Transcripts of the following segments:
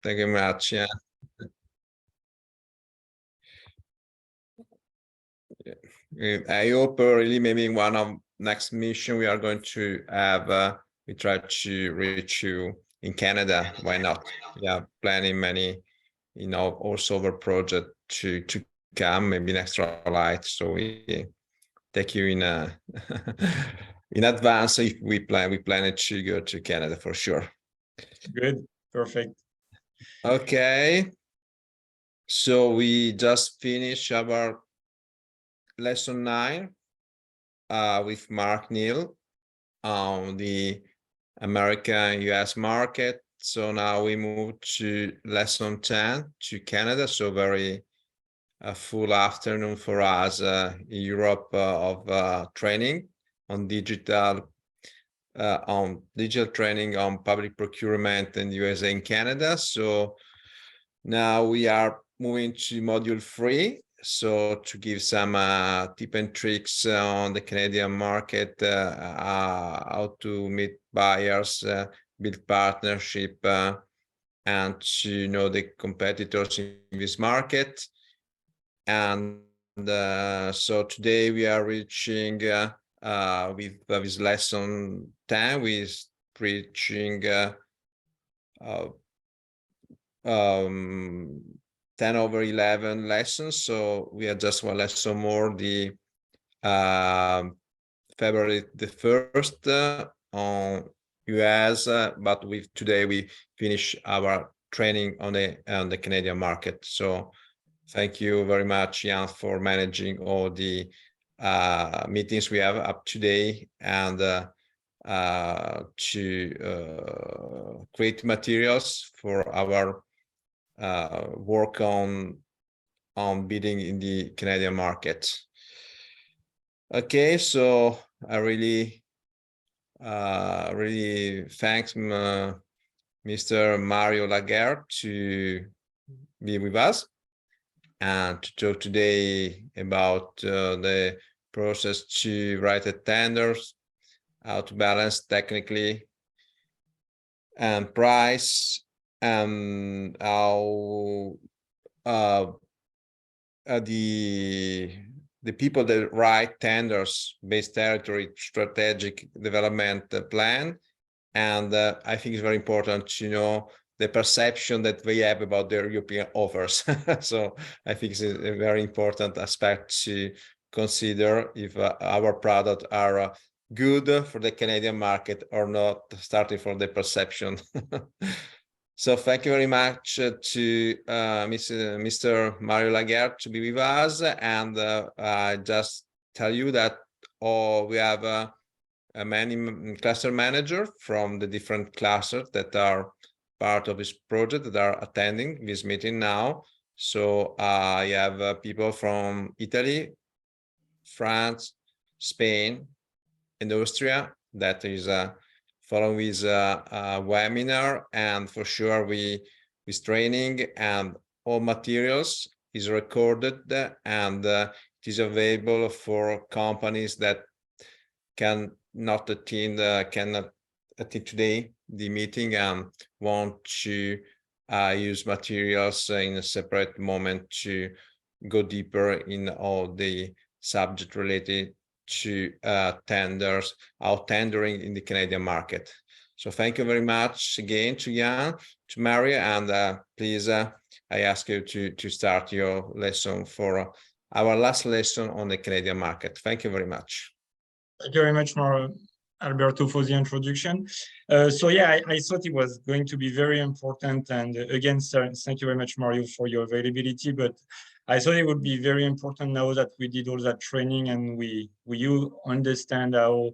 Thank you very much. Yeah. I hope really maybe one of next mission we are going to have, we try to reach you in Canada. Why not? Yeah, planning many, also our project to come, maybe an extra light. So we take you in in advance if we plan it to go to Canada for sure. Good, perfect. Okay. So we just finished our lesson 9 with Mark Neal on the American US market. So now we move to lesson 10 to Canada. So very full afternoon for us in Europe of training on digital training on public procurement in the USA and Canada. So now we are moving to module 3. So to give some tip and tricks on the Canadian market, how to meet buyers, build partnership, and to know the competitors in this market. And so today we are reaching with this lesson 10, we're reaching 10/11 lessons. So we are just one lesson more, the February the 1st on US, but today we finish our training on the Canadian market. So thank you very much, Jan, for managing all the meetings we have up today and to create materials for our work on bidding in the Canadian market. Okay, so I really thanks Mr. Mario Laguerre to be with us and to talk today about the process to write a tenders, how to balance technically and price, and how the people that write tenders based territory strategic development plan. And I think it's very important to know the perception that we have about their European offers. So I think it's a very important aspect to consider if our products are good for the Canadian market or not, starting from the perception. So thank you very much to Mr. Mario Laguerre to be with us. And I just tell you that we have many cluster managers from the different clusters that are part of this project that are attending this meeting now. So I have people from Italy, France, Spain, and Austria that is following this webinar, and for sure with training and all materials is recorded and it is available for companies that cannot attend today the meeting and want to use materials in a separate moment to go deeper in all the subject related to tenders, out tendering in the Canadian market. So thank you very much again to Jan, to Maria, and please, I ask you to start your lesson for our last lesson on the Canadian market. Thank you very much. Thank you very much, Alberto, for the introduction. So yeah, I thought it was going to be very important. And again, sir, thank you very much, Mario, for your availability. But I thought it would be very important now that we did all that training and you understand how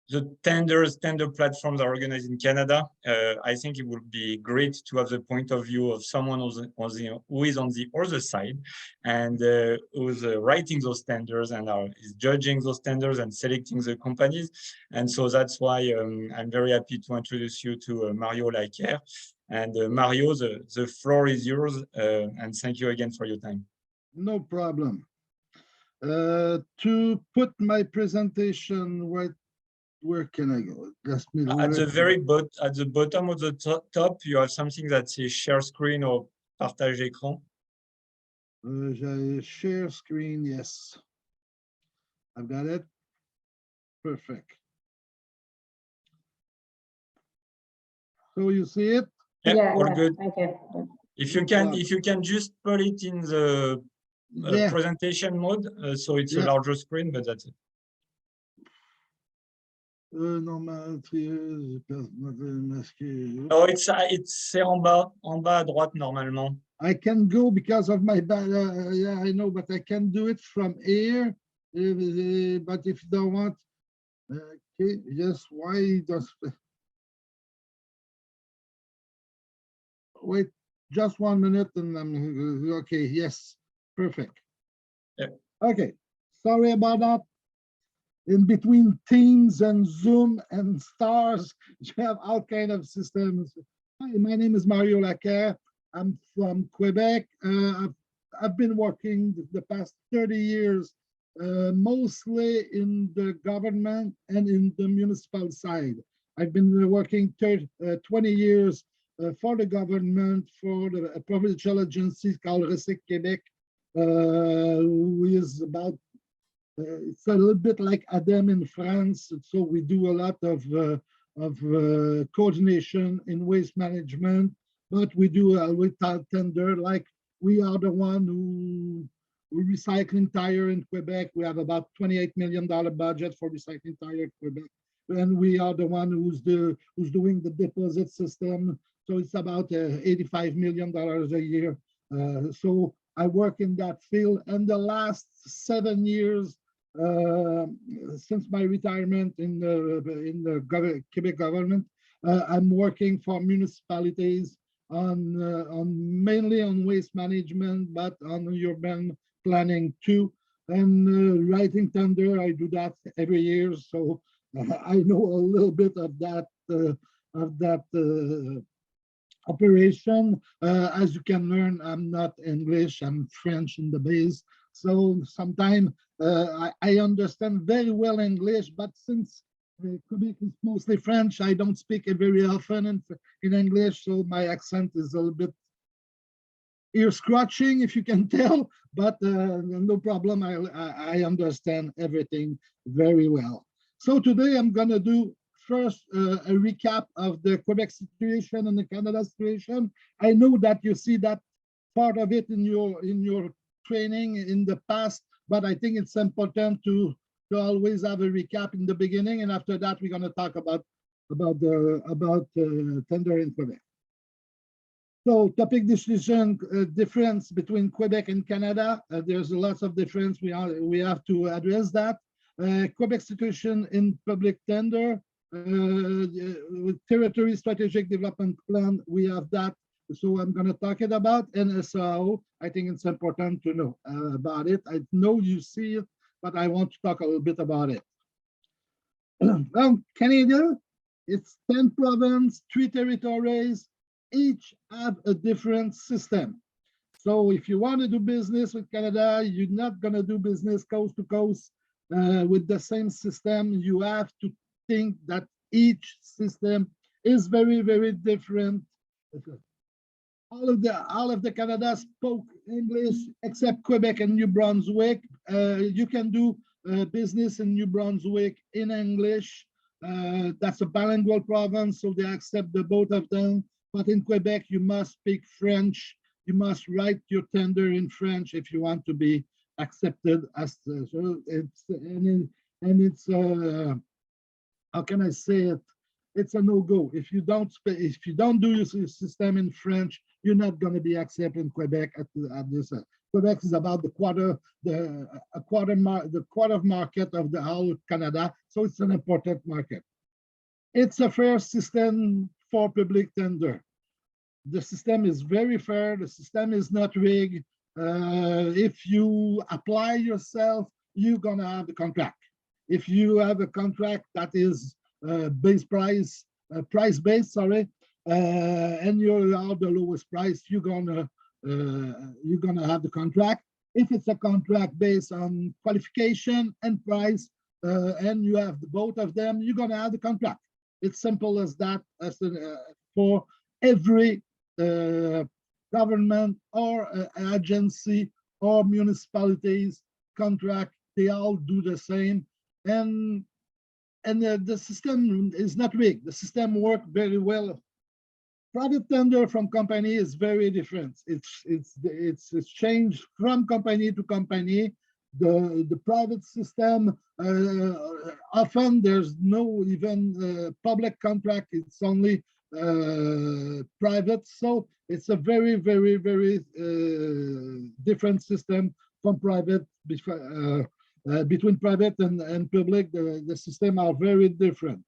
the tender platforms are organized in Canada. I think it would be great to have the point of view of someone who is on the other side and who's writing those tenders and is judging those tenders and selecting the companies. And so that's why I'm very happy to introduce you to Mario Laguerre. And Mario, the floor is yours, and thank you again for your time. No problem. To put my presentation right Where can I go? Let me At the look. very at the bottom of the top, you have something that says share screen or partage écran. Share screen, yes. I've got it. Perfect. So you see it? Yeah, all good. Okay. If No problem. you can just put it in the Yeah, presentation mode, so it's a Yeah. larger screen, but that's it. normal, Oh, it's en bas à droite normalement. I can go because of my bad. Yeah, I know, but I can do it from here. But if you don't want, okay, yes, why does? Wait, just 1 minute, and I'm okay. Yes, perfect. Yeah. Okay, sorry about that. In between Teams and Zoom and Stars, you have all kind of systems. Hi, my name is Mario Lacaire. I'm from Quebec. I've been working the past 30 years, mostly in the government and in the municipal side. I've been working 20 years for the government, for the provincial agency called Recyc Québec, who is about it's a little bit like ADEME in France. So we do a lot of coordination in waste management, but we do without tender. Like we are the one who recycling tire in Quebec. We have about $28 million budget for recycling tire in Quebec, and we are the one who's doing the deposit system. So it's about $85 million a year. So I work in that field, and the last 7 years. Since my retirement in the Quebec government, I'm working for municipalities on mainly on waste management, but on urban planning too. And writing tender, I do that every year, so I know a little bit of that operation. As you can learn, I'm not English, I'm French in the base. So sometimes I understand very well English, but since Quebec is mostly French, I don't speak it very often in English, so my accent is a little bit ear scratching, if you can tell, but no problem. I understand everything very well. So today I'm going to do first a recap of the Quebec situation and the Canada situation. I know that you see that part of it in your training in the past, but I think it's important to always have a recap in the beginning, and after that we're going to talk about tender in Quebec. So topic decision difference between Quebec and Canada. There's lots of difference. We have to address that. Quebec situation in public tender. With territory strategic development plan, we have that. So I'm going to talk it about NSO. I think it's important to know about it. I know you see it, but I want to talk a little bit about it. Well, Canada, it's 10 provinces, 3 territories, each have a different system. So if you want to do business with Canada, you're not going to do business coast to coast with the same system. You have to think that each system is very, very different. All of the Canada spoke English except Quebec and New Brunswick. You can do business in New Brunswick in English. That's a bilingual province, so they accept the both of them. But in Quebec, you must speak French. You must write your tender in French if you want to be accepted as. So it's how can I say it? It's a no-go. If you don't do your system in French, you're not going to be accepted in Quebec at this. Quebec is about the quarter of market of the whole Canada, so it's an important market. It's a fair system for public tender. The system is very fair. The system is not rigged. If you apply yourself, you're going to have the contract. If you have a contract that is price-based, sorry, and you are the lowest price, you're gonna have the contract. If it's a contract based on qualification and price, and you have both of them, you're going to have the contract. It's simple as that. For every government or agency or municipalities contract, they all do the same. And the system is not rigged. The system works very well. Private tender from company is very different. It's changed from company to company. The private system, often there's no even public contract. It's only private. So it's a very, very, very different system from private. Between private and public, the system are very different.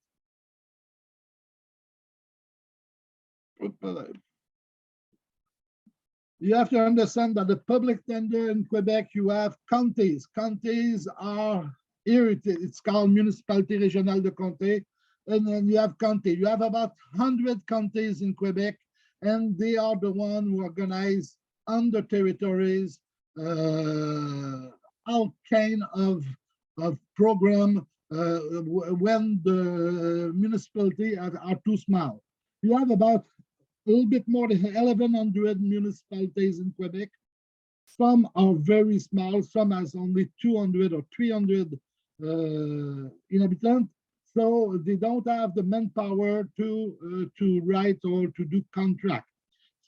You have to understand that the public tender in Quebec, you have counties. Counties are here, it's called Municipalité Régionale de Comté. And then you have county. You have about 100 counties in Quebec, and they are the one who organize on the territories all kind of program when the municipality are too small. You have about a little bit more than 1,100 municipalities in Quebec. Some are very small, some has only 200 or 300 inhabitants. So they don't have the manpower to write or to do contract.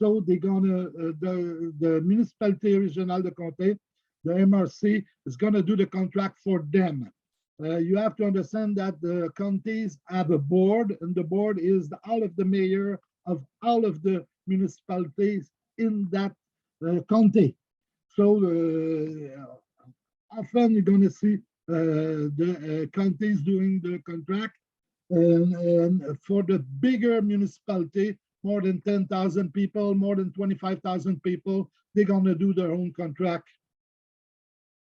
So they're gonna, the Municipalité Régionale de Comté, the MRC, is gonna do the contract for them. You have to understand that the counties have a board, and the board is all of the mayor of all of the municipalities in that county. So often you're going to see the counties doing the contract, and for the bigger municipality, more than 10,000 people, more than 25,000 people, they're going to do their own contract.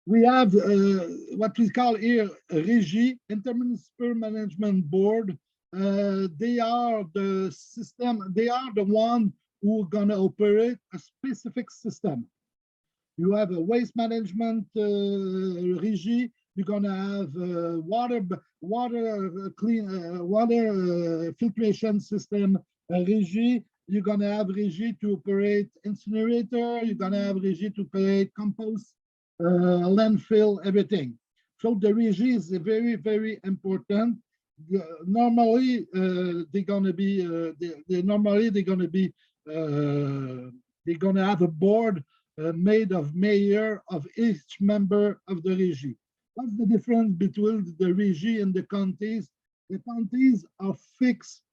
We have what we call here Régie, Intermunicipal Management Board. They are the system, they are the one who are going to operate a specific system. You have a waste management Régie, you're going to have water filtration system Régie, you're going to have Régie to operate incinerator, you're going to have Régie to operate compost, landfill, everything. So the Régie is very, very important. Normally they're gonna be they're gonna have a board made of mayor of each member of the Régie. What's the difference between the Régie and the counties? The counties are fixed,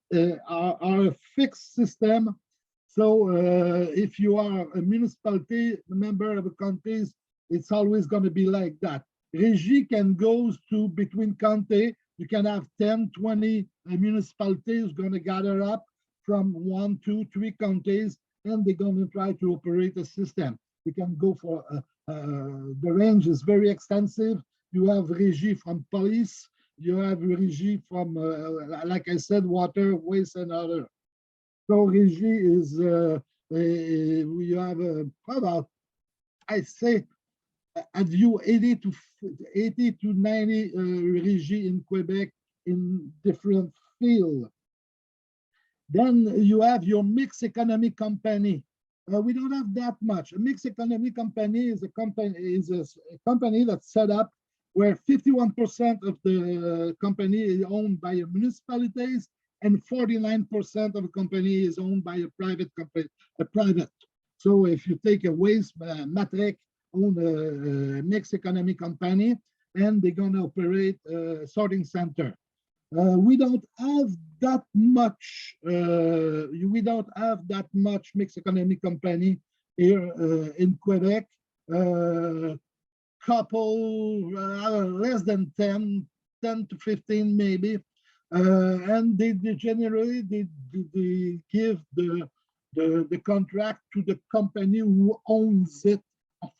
are a fixed system. So if you are a municipality, a member of a counties, it's always going to be like that. Régie can go to between county. You can have 10, 20 municipalities going to gather up from 1, 2, 3 counties, and they're going to try to operate a system. You can go for, the range is very extensive. You have Régie from police, you have Régie from, like I said, water, waste, and other. So Régie is, we have about, I say, at view 80 to 90 Régie in Quebec in different fields. Then you have your mixed economy company. We don't have that much. A mixed economy company is a company that's set up where 51% of the company is owned by municipalities and 49% of the company is owned by a private company. So if you take a waste matrix, own a mixed economy company, and they're going to operate a sorting center. We don't have that much. We don't have that much mixed economy company here in Quebec. Couple less than 10 to 15 maybe, and they generally give the contract to the company who owns it.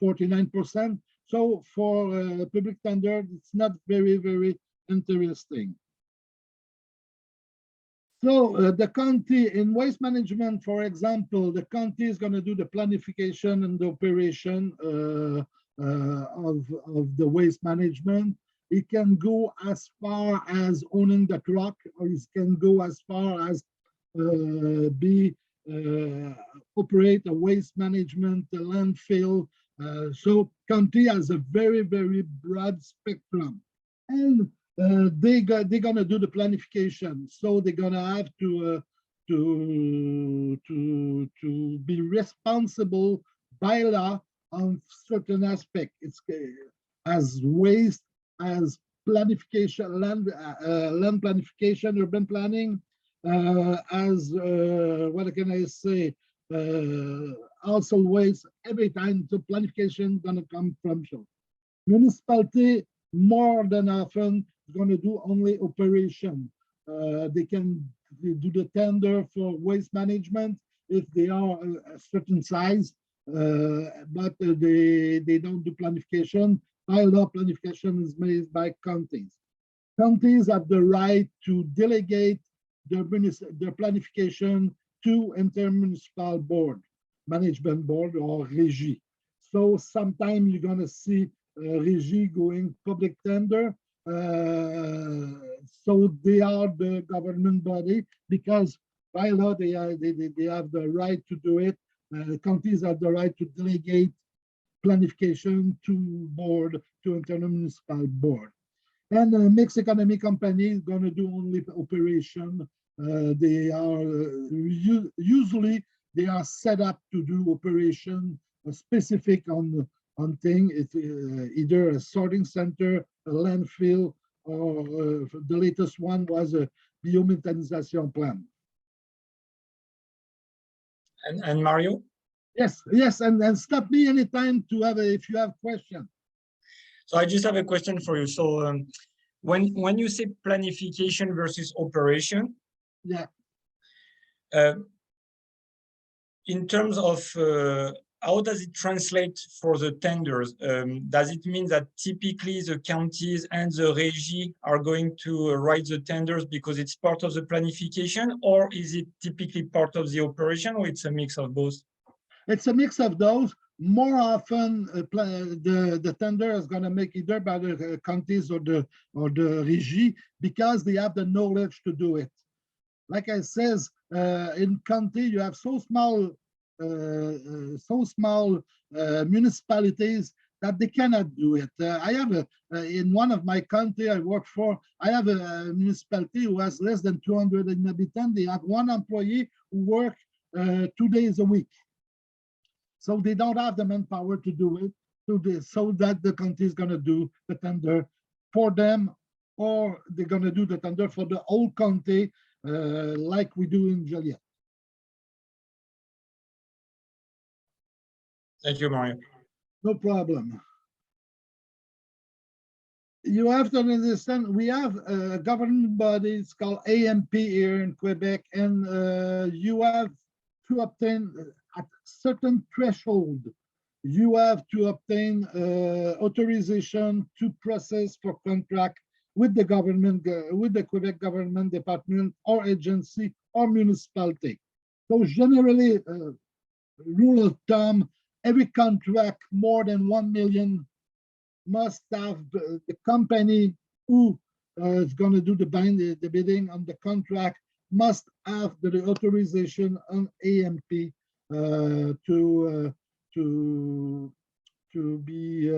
49%. So for public tender, it's not very, very interesting. So the county in waste management, for example, the county is going to do the planification and the operation of the waste management. It can go as far as owning the truck, or it can go as far as operate a waste management, a landfill. So county has a very, very broad spectrum. And they're gonna do the planification. So they're gonna have to be responsible by law on certain aspects. It's as waste, as planification, land planification, urban planning, as what can I say? Also waste. Every time the planification gonna come from show. Municipality more than often is gonna do only operation. They can do the tender for waste management if they are a certain size, but they don't do planification. By law, planification is made by counties. Counties have the right to delegate their planification to intermunicipal board, management board, or régie. So sometimes you're gonna see régie going public tender. So they are the government body because by law they have the right to do it. Counties have the right to delegate planification to board, to intermunicipal board. And a mixed economy company is going to do only operation. They are usually they are set up to do operation specific on thing. It's either a sorting center, a landfill, or the latest one was a biomethanization plant. And Mario? Yes, and stop me anytime to have if you have questions. So I just have a question for you. So when you say planification versus operation, yeah, in terms of how does it translate for the tenders? Does it mean that typically the counties and the régie are going to write the tenders because it's part of the planification, or is it typically part of the operation, or it's a mix of both? It's a mix of those. More often, the tender is going to make either by the counties or the régie because they have the knowledge to do it. Like I says, in county you have so small municipalities that they cannot do it. I have in one of my county I work for, I have a municipality who has less than 200 inhabitants. They have one employee who work 2 days a week. So they don't have the manpower to do it, so that the county is going to do the tender for them, or they're going to do the tender for the whole county, like we do in Joliet. Thank you, Mario. No problem. You have to understand, we have a government body, it's called AMP here in Quebec, and you have to obtain at certain threshold, you have to obtain authorization to process for contract with the government, with the Quebec government department or agency or municipality. So generally, rule of thumb, every contract more than 1 million must have the company who is going to do the bidding on the contract must have the authorization on AMP to be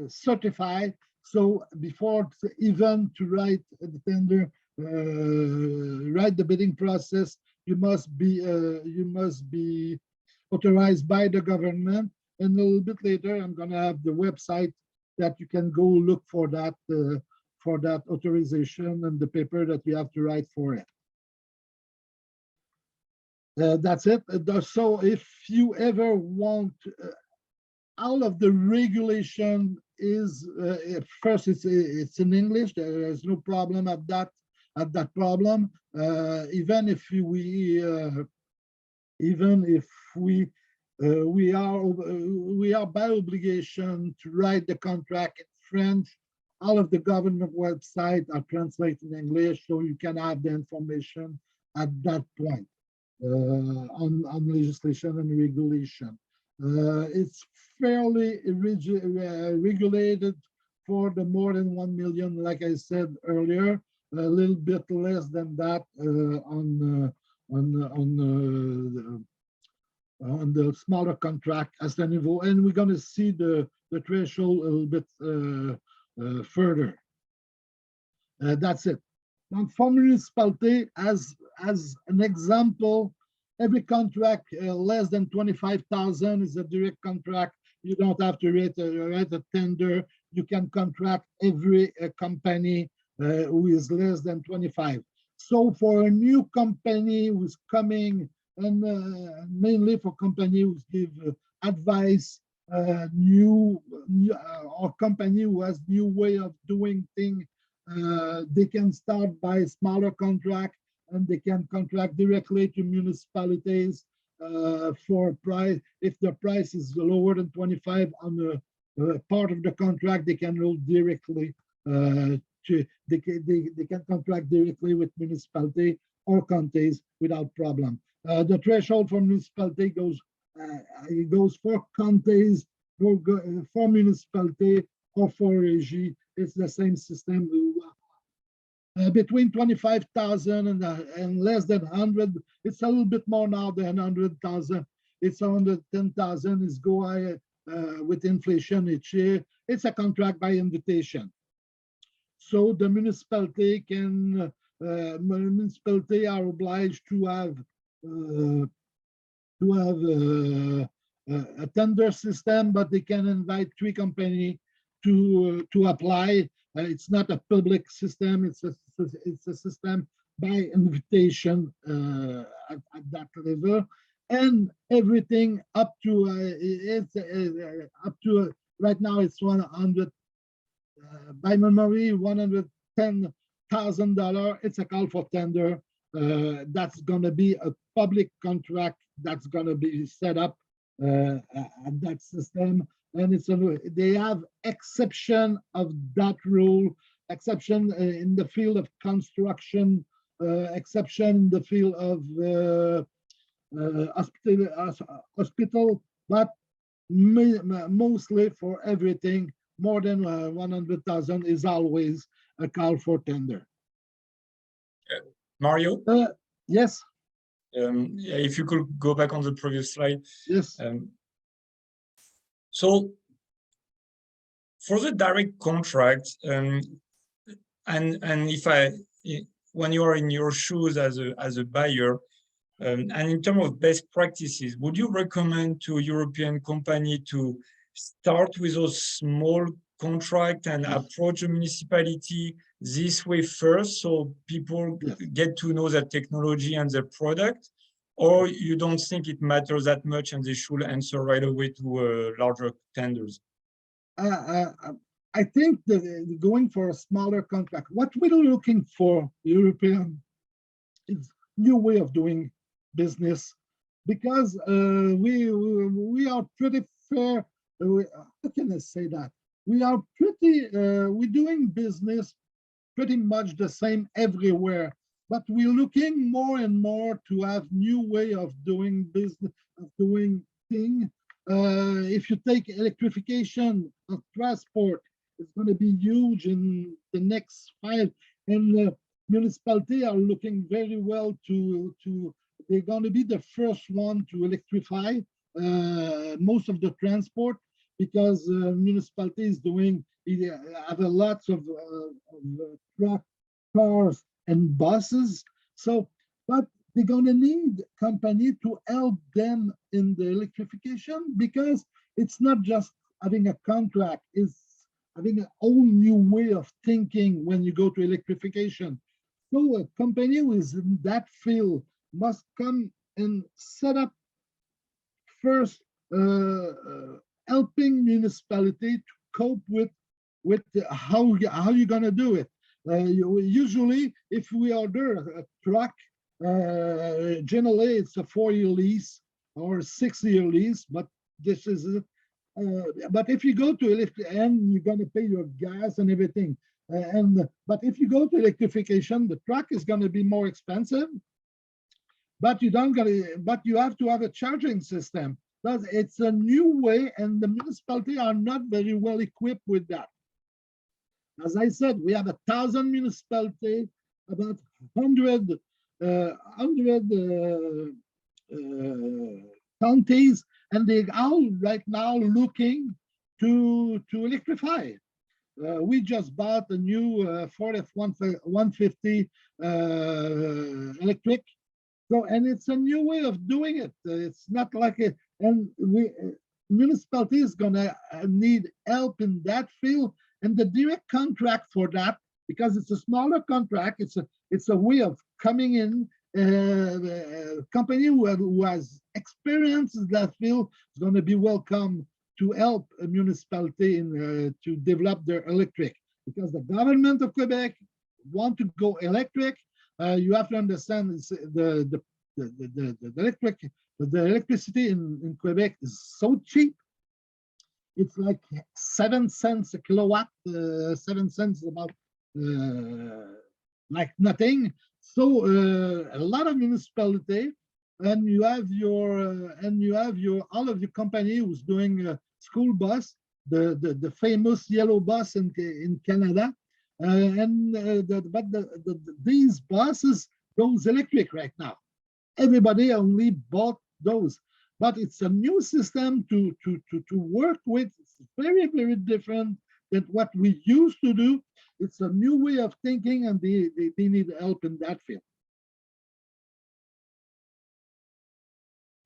certified. So before even to write the tender, write the bidding process, you must be authorized by the government. And a little bit later, I'm going to have the website that you can go look for that authorization and the paper that you have to write for it. That's it. So if you ever want, all of the regulation is first it's in English. There is no problem at that problem. Even if we are by obligation to write the contract in French. All of the government websites are translated in English, so you can have the information at that point on legislation and regulation. It's fairly regulated For the more than 1 million, like I said earlier, a little bit less than that on the smaller contract as the niveau, and we're going to see the threshold a little bit further. That's it. Now, for municipality, as an example, every contract less than 25,000 is a direct contract. You don't have to write a tender. You can contract every company who is less than 25. So for a new company who's coming, and mainly for company who give advice, or company who has new way of doing things, they can start by smaller contract, and they can contract directly to municipalities for price. If the price is lower than 25 on the part of the contract, they can roll directly they can contract directly with municipality or counties without problem. The threshold for municipality goes it goes for counties, for municipality, or for régie. It's the same system. Between 25,000 and less than 100, it's a little bit more now than 100,000. It's 110,000 is go with inflation each year. It's a contract by invitation. So the municipality are obliged to have a tender system, but they can invite 3 companies to apply. It's not a public system. It's a system by invitation at that level, and everything up to right now it's 100 by memory $110,000. It's a call for tender. That's gonna be a public contract that's gonna be set up at that system. And they have exception of that rule, exception in the field of construction, exception in the field of hospital, but mostly for everything more than 100,000 is always a call for tender. Mario? Yes. Yeah, if you could go back on the previous slide. Yes. So for the direct contract, and when you are in your shoes as a buyer, and in terms of best practices, would you recommend to European company to start with those small contract and approach a municipality this way first, so people get to know their technology and their product? Or you don't think it matters that much and they should answer right away to larger tenders? I think that going for a smaller contract, what we're looking for European is new way of doing business, because we are pretty fair. How can I say that? We are pretty, we're doing business pretty much the same everywhere, but we're looking more and more to have new way of doing business, of doing things. If you take electrification of transport, it's going to be huge in the next 5, and municipalities are looking very well to they're going to be the first one to electrify most of the transport, because municipalities have a lot of truck, cars, and buses. So, but they're going to need company to help them in the electrification, because it's not just having a contract, it's having a whole new way of thinking when you go to electrification. So a company who is in that field must come and set up first, helping municipality to cope with how you're going to do it. Usually, if we order a truck, generally it's a 4-year lease or 6-year lease, but this is it. But if you go to electric, and you're going to pay your gas and everything, but if you go to electrification, the truck is going to be more expensive, but you have to have a charging system. But it's a new way, and the municipality are not very well equipped with that. As I said, we have 1,000 municipalities, about 100 counties, and they all right now looking to electrify. We just bought a new Ford F-150 electric. So, and it's a new way of doing it. It's not like a, and municipality is gonna need help in that field, and the direct contract for that, because it's a smaller contract, it's a way of coming in. A company who has experience in that field is going to be welcome to help a municipality in to develop their electric, because the government of Quebec want to go electric. You have to understand the electricity in Quebec is so cheap. It's like 7 cents a kilowatt, 7 cents about like nothing. So a lot of municipality, and you have your all of your company who's doing school bus, the famous yellow bus in Canada, these buses goes electric right now. Everybody only bought those, but it's a new system to work with. It's very, very different than what we used to do. It's a new way of thinking, and they need help in that field.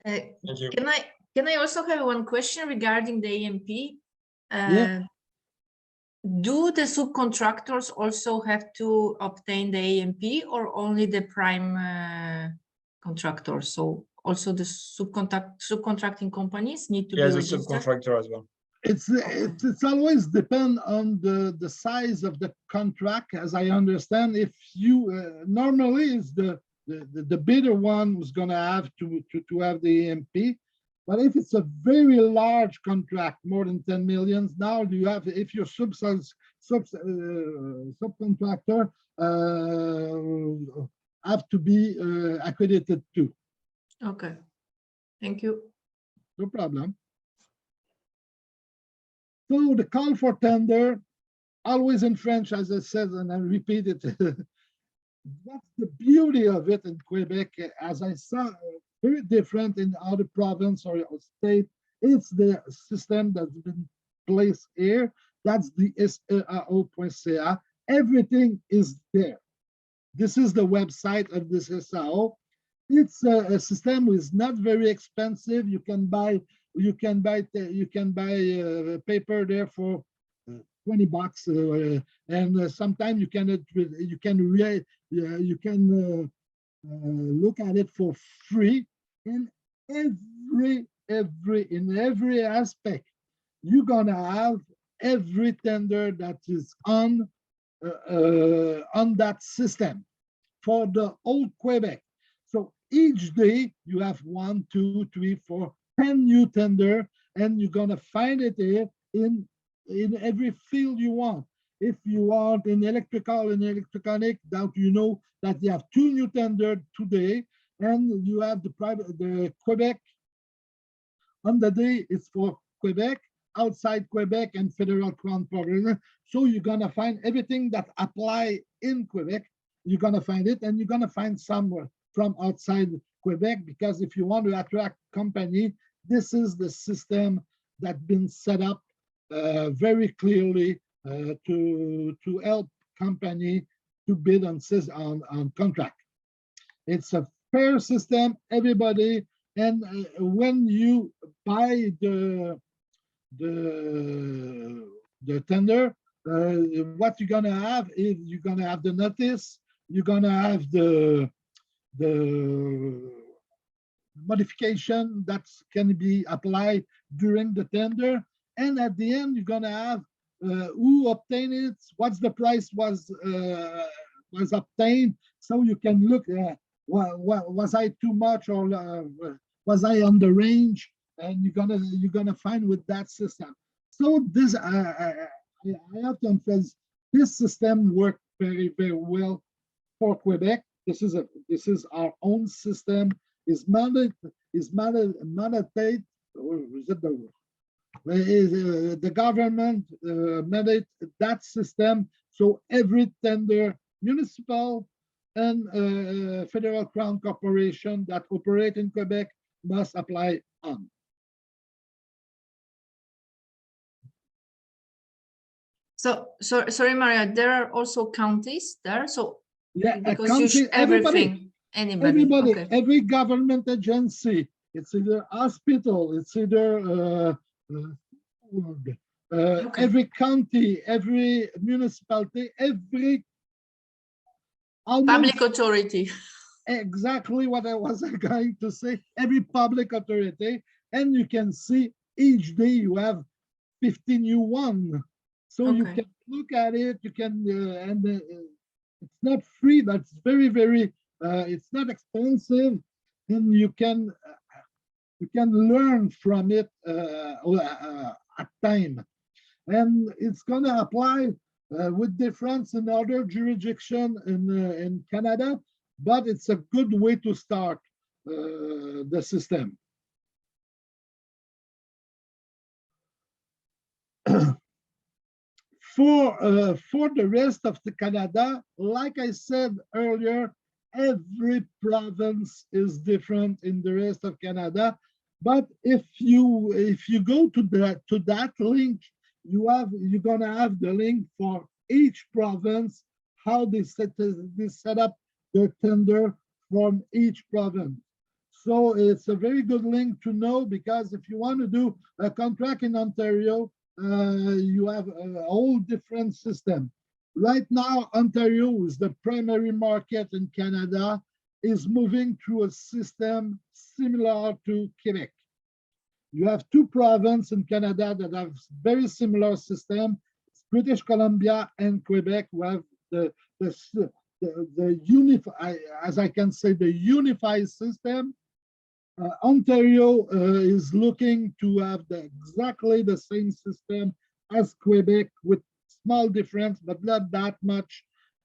Thank you. Can I also have one question regarding the AMP? Yeah. Do the subcontractors also have to obtain the AMP, or only the prime contractors? So also the subcontracting companies need to be As a registered? subcontractor as well. It's always depend on the size of the contract, as I understand. If you normally it's the bidder one who's going to have to have the AMP, but if it's a very large contract, more than 10 million, now you have, if you're subcontractor have to be accredited too. Okay, thank you. No problem. So the call for tender, always in French, as I said, and I repeat it. That's the beauty of it in Quebec, as I saw, very different in other province or state. It's the system that's been placed here. That's the SAO.ca. Everything is there. This is the website of this SAO. It's a system which is not very expensive. You can buy paper there for $20, and sometimes you can look at it for free. In every aspect, you're gonna have every tender that is on that system for the whole Quebec. So each day you have 1, 2, 3, 4, 10 new tender, and you're gonna find it here in every field you want. If you want in electrical and electronic, that you know that you have 2 new tender today, and you have the Quebec on the day. It's for Quebec, outside Quebec, and federal crown province. So you're gonna find everything that apply in Quebec. You're gonna find it, and you're gonna find somewhere from outside Quebec, because if you want to attract company, this is the system that's been set up very clearly to help company to bid on contract. It's a fair system, everybody, and when you buy the tender, what you're gonna have is you're gonna have the notice, you're gonna have the modification that can be applied during the tender, and at the end you're gonna have who obtained it, what's the price was obtained, so you can look at was I too much, or was I on the range, and you're gonna find with that system. So this I have to emphasize, this system worked very, very well for Quebec. This is our own system. Is mandated, or is it The government mandate that system, so every tender, municipal and federal crown corporation that operate in Quebec must apply on. So, sorry, Maria, there are also counties there, so Yeah, because county, everything, anybody, okay. every government agency, it's either hospital, it's either Okay. every county, every municipality, every almost Public authority. exactly what I was going to say, every public authority, and you can see each day you have 50 new one. So you Okay. can look at it, you can, it's not free, but it's very, very, it's not expensive, and you can learn from it at time. And it's gonna apply with difference in other jurisdiction in Canada, but it's a good way to start the system. For the rest of the Canada, like I said earlier, every province is different in the rest of Canada. But if you go to that link, you're gonna have the link for each province, how they set up their tender from each province. So it's a very good link to know, because if you want to do a contract in Ontario, you have a whole different system. Right now, Ontario is the primary market in Canada, is moving through a system similar to Quebec. You have two provinces in Canada that have very similar system. It's British Columbia and Quebec, who have the unified, as I can say, the unified system. Ontario is looking to have exactly the same system as Quebec, with small difference, but not that much,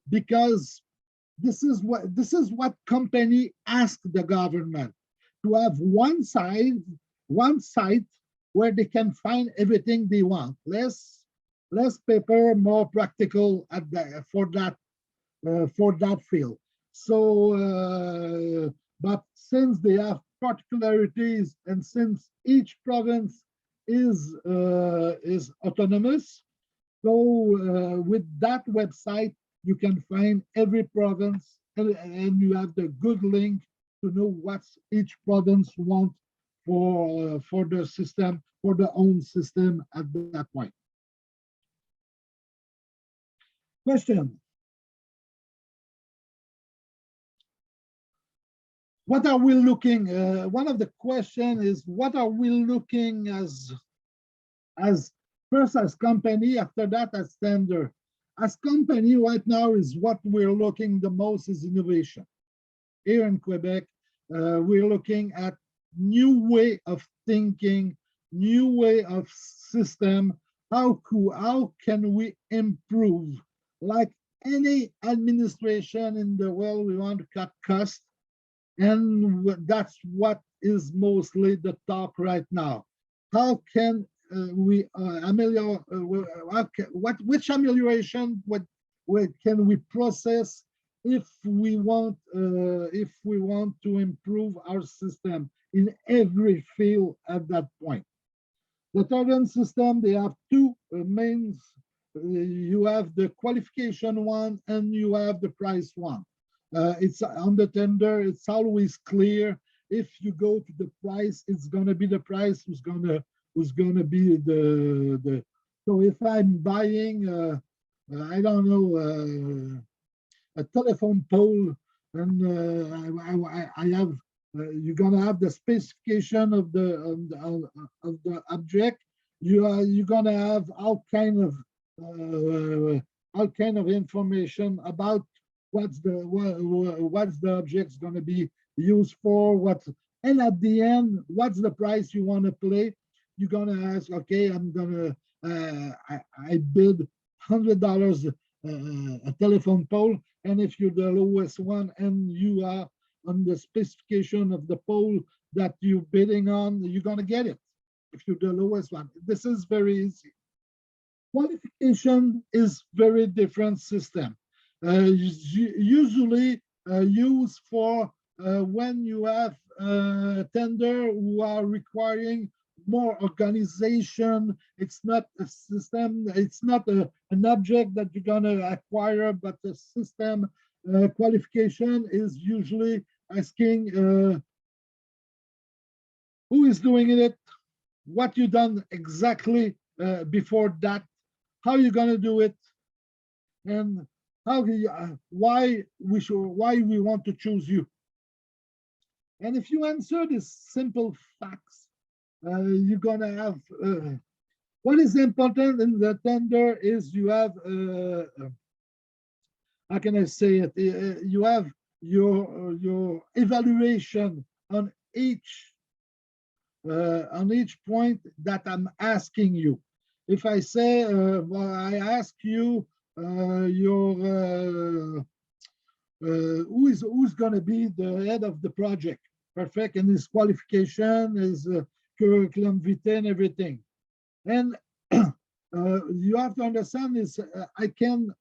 because this is what company ask the government, to have one site where they can find everything they want. Less paper, more practical for that field. So, but since they have particularities, and since each province is autonomous, so with that website you can find every province, and you have the good link to know what each province wants for the system, for the own system at that point. Question. What are we looking? One of the question is, what are we looking as first as company, after that as tender? As company right now, is what we're looking the most is innovation. Here in Quebec, we're looking at new way of thinking, new way of system. How can we improve? Like any administration in the world, we want to cut costs. And that's what is mostly the talk right now. How can we ameliorate? Which amelioration? What can we process if we want to improve our system in every field at that point? The Italian system, they have two main. You have the qualification one, and you have the price one. It's on the tender, it's always clear. If you go to the price, it's gonna be the price who's gonna be the. So if I'm buying, I don't know, a telephone pole, and I have, you're gonna have the specification of the object. You're gonna have all kind of information about what's the object's going to be used for, and at the end, what's the price you want to play. You're going to ask, okay, I'm going to, I bid $100 a telephone pole, and if you're the lowest one and you are on the specification of the pole that you're bidding on, you're going to get it. if you're the lowest one. This is very easy. Qualification is very different system. Usually used for when you have tender who are requiring more organization. It's not a system, it's not an object that you're gonna acquire, but the system qualification is usually asking who is doing it, what you done exactly before that, how you gonna do it, and how why we want to choose you. And if you answer these simple facts, you're gonna have what is important in the tender is you have how can I say it? You have your evaluation on each point that I'm asking you. If I say, well, I ask you who's going to be the head of the project, perfect, and his qualification, his curriculum vitae, and everything. And you have to understand is I can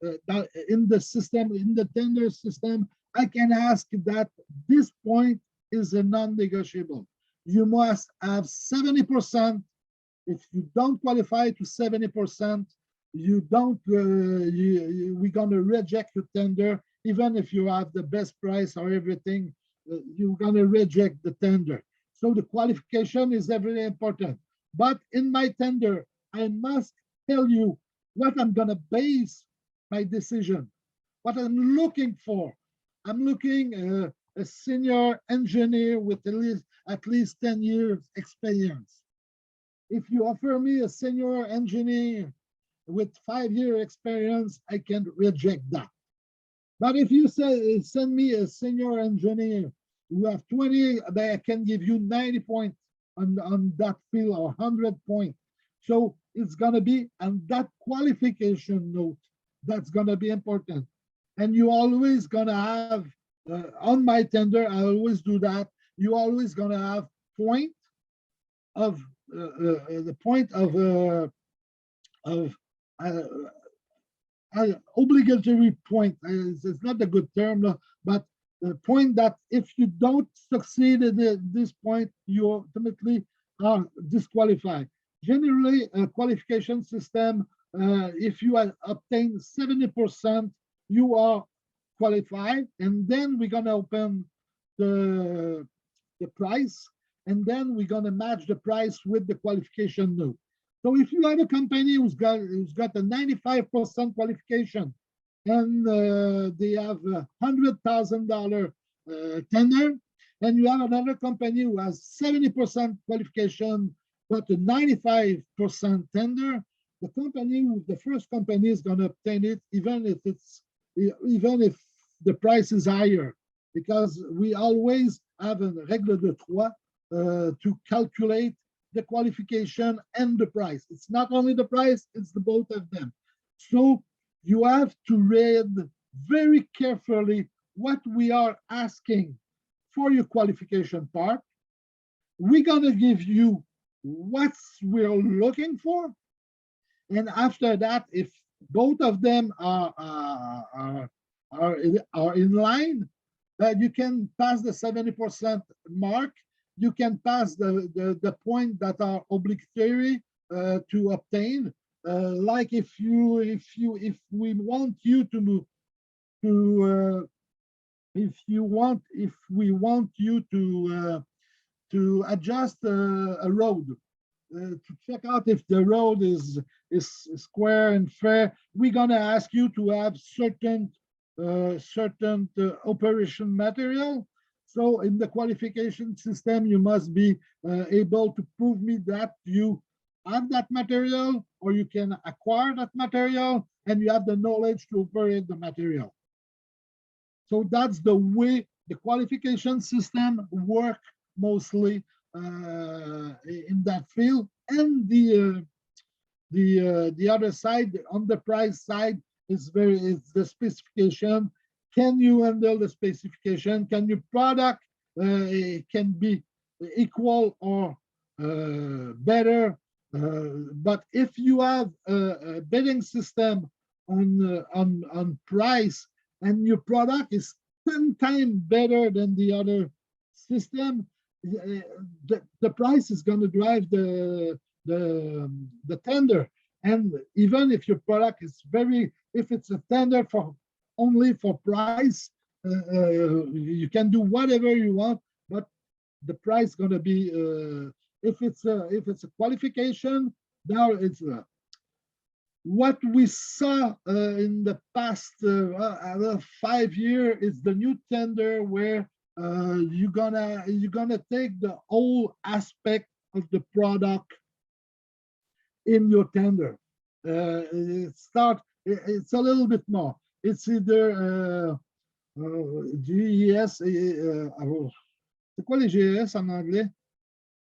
in the system, in the tender system, I can ask that this point is a non-negotiable. You must have 70%. If you don't qualify to 70%, you don't. We're gonna reject your tender, even if you have the best price or everything. You're gonna reject the tender. So the qualification is very important. But in my tender, I must tell you what I'm gonna base my decision, what I'm looking for. I'm looking a senior engineer with at least 10 years experience. If you offer me a senior engineer with 5-year experience, I can reject that. But if you say send me a senior engineer who have 20, I can give you 90 points on that field or 100 points. So it's gonna be on that qualification note that's gonna be important. And you always gonna have on my tender, I always do that. You always gonna have point of the point of obligatory point. It's not a good term, but the point that if you don't succeed at this point, you ultimately are disqualified. Generally, a qualification system, if you obtain 70%, you are qualified, and then we're gonna open the price, and then we're gonna match the price with the qualification note. So if you have a company who's got a 95% qualification, and they have $100,000 tender, and you have another company who has 70% qualification but a 95% tender, the first company is going to obtain it, even if the price is higher, because we always have a règle de trois to calculate the qualification and the price. It's not only the price, it's the both of them. So you have to read very carefully what we are asking for your qualification part. We're going to give you what we're looking for. And after that, if both of them are in line, you can pass the 70% mark. You can pass the point that are obligatory to obtain. Like if we want you to adjust a road, to check out if the road is square and fair, we're gonna ask you to have certain operation material. So in the qualification system, you must be able to prove me that you have that material, or you can acquire that material, and you have the knowledge to operate the material. So that's the way the qualification system work mostly in that field. And the other side, on the price side, is the specification. Can you handle the specification? Can your product can be equal or better. But if you have a bidding system on price and your product is 10 times better than the other system, the price is going to drive the tender. And even if your product is if it's a tender for only for price, you can do whatever you want, but the price is going to be if it's a qualification. Now it's what we saw in the past 5 years is the new tender where you're gonna take the whole aspect of the product in your tender. It's a little bit more. It's either GES. C'est quoi les GES en anglais?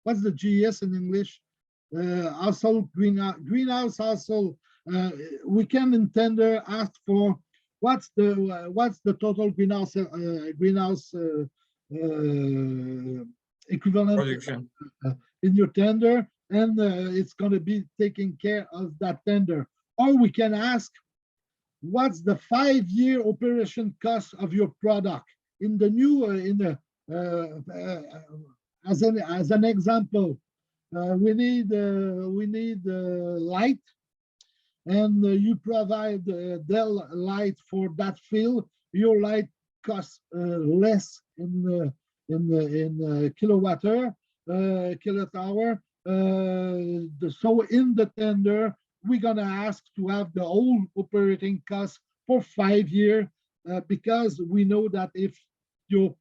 What's the GES in English? Household greenhouse household. We can in tender ask for what's the total greenhouse equivalent Production. in your tender, and it's going to be taking care of that tender. Or we can ask, what's the 5-year operation cost of your product? In the new, as an example, we need light, and you provide Dell light for that field. Your light costs less in kilowatt hour. So in the tender, we're gonna ask to have the whole operating cost for 5 years, because we know that if your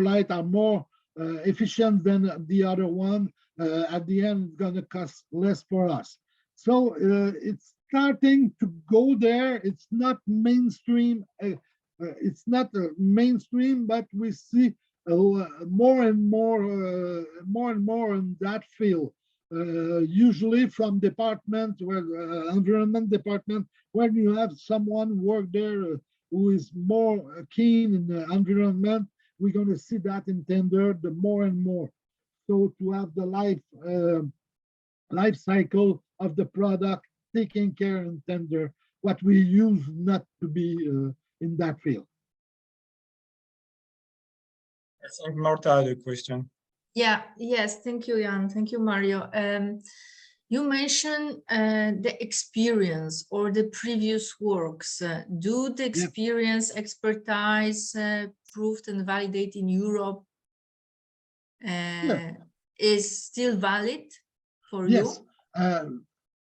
light are more efficient than the other one, at the end it's gonna cost less for us. So it's starting to go there. It's not mainstream. It's not mainstream, but we see more and more in that field. Usually from department where environment department, when you have someone work there who is more keen in the environment, we're going to see that in tender the more and more. So to have the life cycle of the product taken care in tender, what we use not to be in that field. I think Marta had a question. Yeah, yes, thank you, Jan. Thank you, Mario. You mentioned the experience or the previous works. Do the experience, expertise proved and validated in Europe is still valid for you? Yes.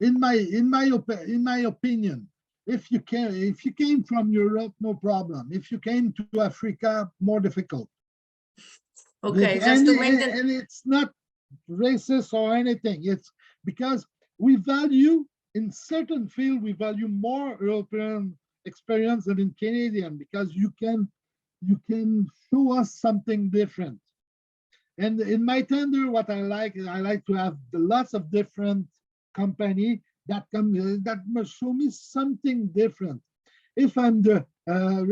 In my opinion, if you came from Europe, no problem. If you came to Africa, more difficult. Okay, just to maintain. And it's not racist or anything. It's because we value in certain field, we value more European experience than in Canadian, because you can show us something different. And in my tender, what I like to have lots of different company that must show me something different. If I'm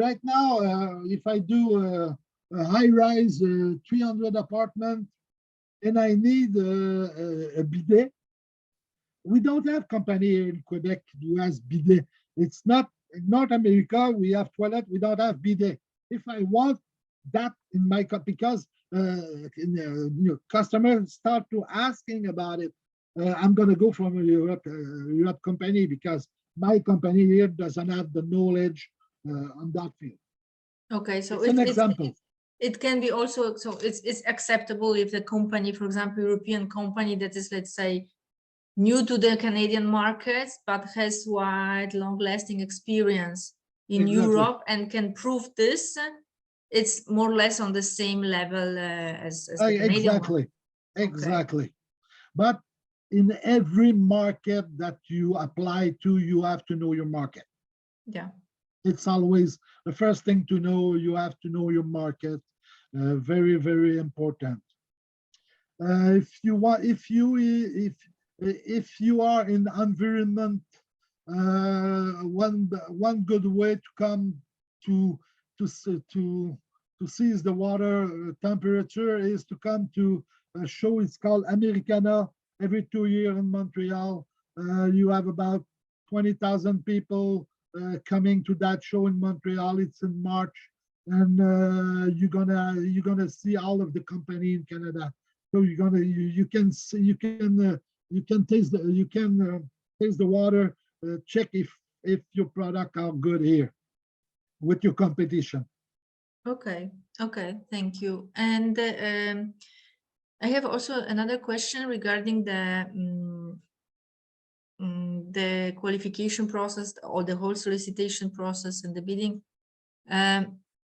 right now, if I do a high-rise 300 apartment and I need a bidet, we don't have company here in Quebec who has bidet. It's not in North America, we have toilet, we don't have bidet. If I want that in my because customers start to asking about it, I'm going to go from a Europe company, because my company here doesn't have the knowledge on that field. Okay, so it's an example. It can be also, so it's acceptable if the company, for example, European company that is, let's say, new to the Canadian markets, but has wide, long-lasting experience in Europe and can prove this, it's more or less on the same level as the Canadian one. Exactly. Okay. But in every market that you apply to, you have to know your market. Yeah. It's always the first thing to know. You have to know your market. Very, very important. If you are in environment, one good way to come to seize the water temperature is to come to show. It's called Americana. Every 2 years in Montreal, you have about 20,000 people coming to that show in Montreal. It's in March, and you're gonna see all of the company in Canada. So you can see, you can taste the water, check if your product are good here with your competition. Okay, thank you. And I have also another question regarding the qualification process or the whole solicitation process and the bidding.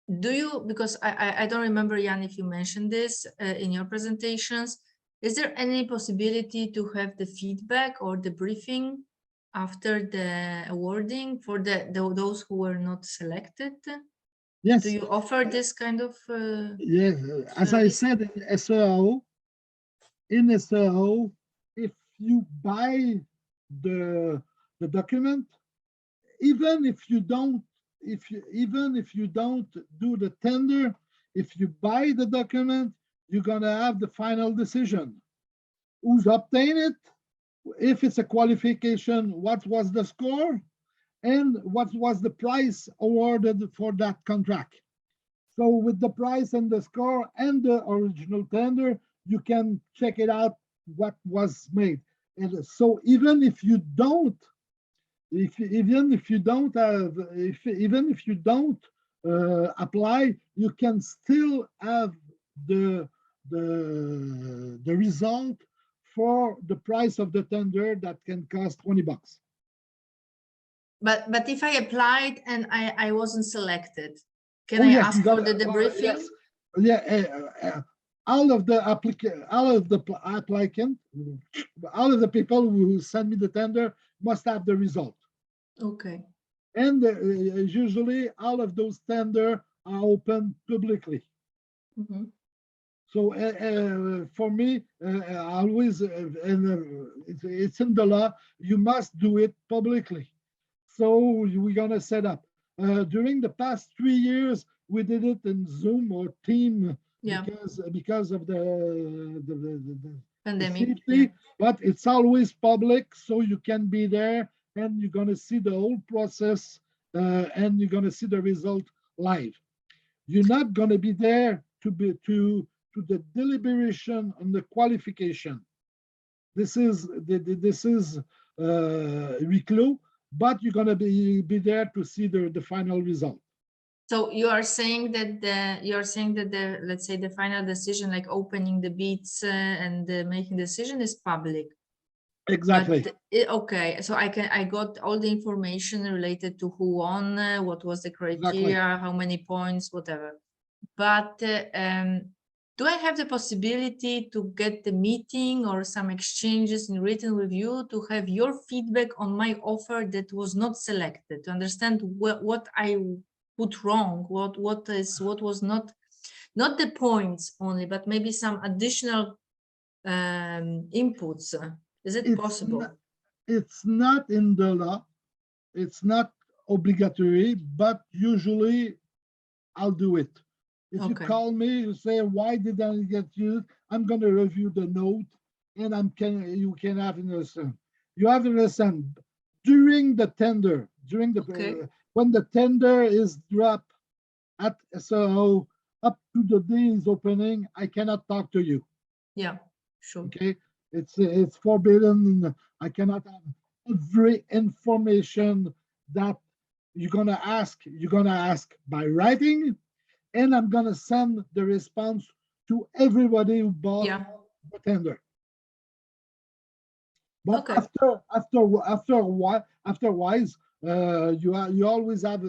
Do you, because I don't remember, Jan, if you mentioned this in your presentations, is there any possibility to have the feedback or the briefing after the awarding for those who were not selected? Yes. Do you offer this kind of Yeah, as I service? said, in SRO, if you buy the document, even if you don't do the tender, if you buy the document, you're gonna have the final decision. Who's obtained it? If it's a qualification, what was the score? And what was the price awarded for that contract? So with the price and the score and the original tender, you can check it out what was made. And so even if you don't apply, you can still have the result for the price of the tender that can cost $20. But if I applied and I wasn't selected, can I ask for the debriefing? Yes. Yeah, all of the people who send me the tender must have the result. Okay. And usually all of those tenders are open publicly. Mm-hmm. So for me, always, it's in the law, you must do it publicly. So we're gonna set up. During the past 3 years, we did it in Zoom or Team, Yeah. because of the Pandemic. safety, Yeah. but it's always public, so you can be there and you're gonna see the whole process, and you're gonna see the result live. You're not gonna be there to the deliberation on the qualification. This is reclos, but you're gonna be there to see the final result. So you are saying that the let's say the final decision, like opening the bids and making the decision, is public. Exactly. But okay, so I got all the information related to who won, what was the criteria, Exactly. how many points, whatever. But do I have the possibility to get the meeting or some exchanges in written review to have your feedback on my offer that was not selected, to understand what I put wrong, what was not the points only, but maybe some additional inputs? Is it possible? It's not in the law. It's not obligatory, but usually I'll do it. If you call me, you say, why did I get you? I'm going to review the note, and you can have an understand. You have to understand, during the tender, when the tender is dropped at SRO up to the day's opening, I cannot talk to you. Yeah, sure. Okay, it's forbidden. I cannot have every information that you're gonna ask by writing, and I'm gonna send the response to everybody who bought the tender. But afterwards, you always have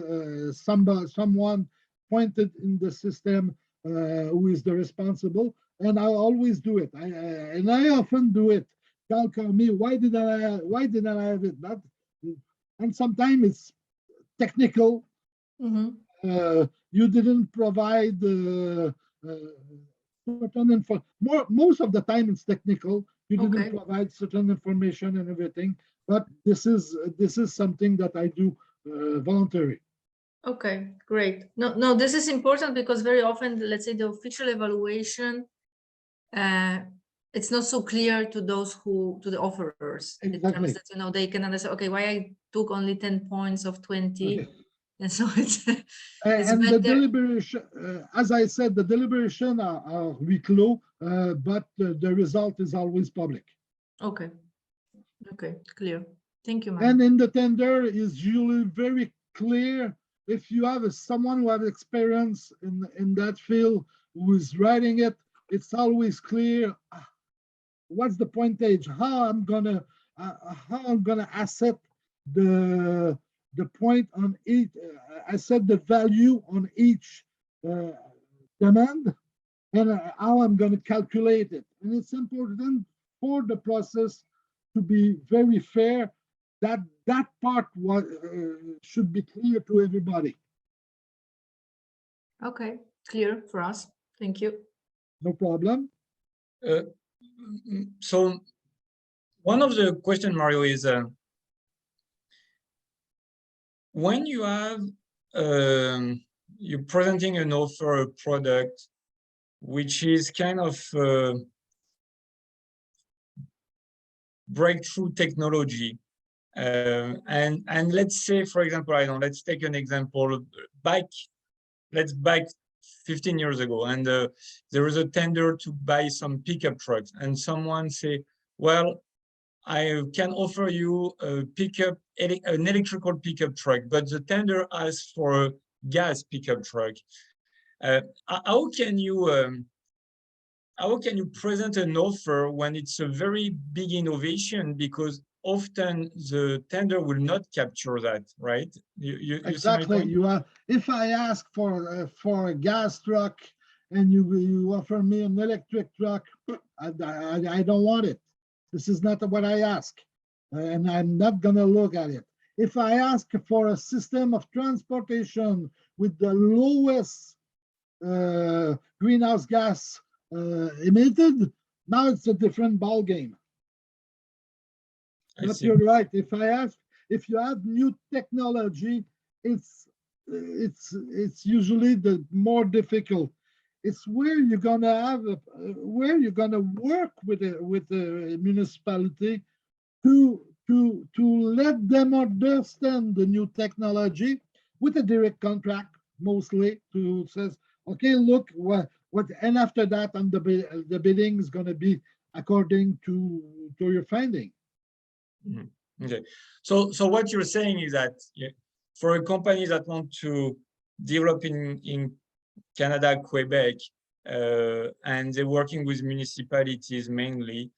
someone pointed in the system who is the responsible, and I always do it. I often do it. They'll call me, why didn't I have it? And sometimes it's technical. Mm-hmm. You didn't provide certain info. Most of the time it's technical. You didn't provide certain information and everything. But this is something that I do voluntary. Okay, great. No, this is important because very often, let's say, the official evaluation it's not so clear to those to the offerers. It Exactly. comes that, you know, they can understand, okay, why I took only 10 points of 20. Okay. And so it's And the better. deliberation, as I said, the deliberation are huis clos, but the result is always public. Okay. Okay, clear. Thank you, And Mario. in the tender is usually very clear. If you have someone who has experience in that field who is writing it, it's always clear what's the pointage, how I'm gonna asset the point on each, asset the value on each demand, and how I'm going to calculate it. And it's important for the process to be very fair. That part should be clear to everybody. Okay, clear for us. Thank you. No problem. So one of the question, Mario, is when you have you're presenting an offer, a product, which is kind of breakthrough technology, and let's say, for example, I don't know, let's take an example, let's back 15 years ago, and there was a tender to buy some pickup trucks, and someone say, well, I can offer you a an electrical pickup truck, but the tender asks for a gas pickup truck. How can you present an offer when it's a very big innovation? Because often the tender will not capture that, right? You Exactly. You are. If I ask for a gas truck and you offer me an electric truck, I don't want it. This is not what I ask, and I'm not gonna look at it. If I ask for a system of transportation with the lowest greenhouse gas emitted, now it's a different ball game. But you're right. If you have new technology, it's usually the more difficult. It's where you're gonna work with the municipality to let them understand the new technology with a direct contract, mostly, to says, okay, look what, and after that, on the bidding is gonna be according to your finding. Okay, so what you're saying is that for a company that want to develop in Canada, Quebec, and they're working with municipalities mainly,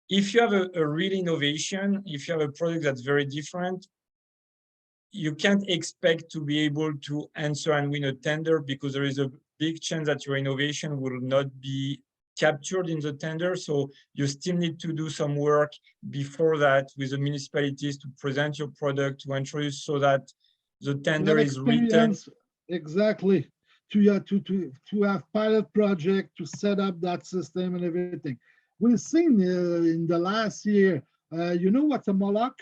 if you have a real innovation, if you have a product that's very different, you can't expect to be able to answer and win a tender, because there is a big chance that your innovation will not be captured in the tender. So you still need to do some work before that with the municipalities to present your product, to introduce, so that the tender is written. Exactly. To have pilot project, to set up that system and everything. We've seen in the last year, you know what's a Moloch?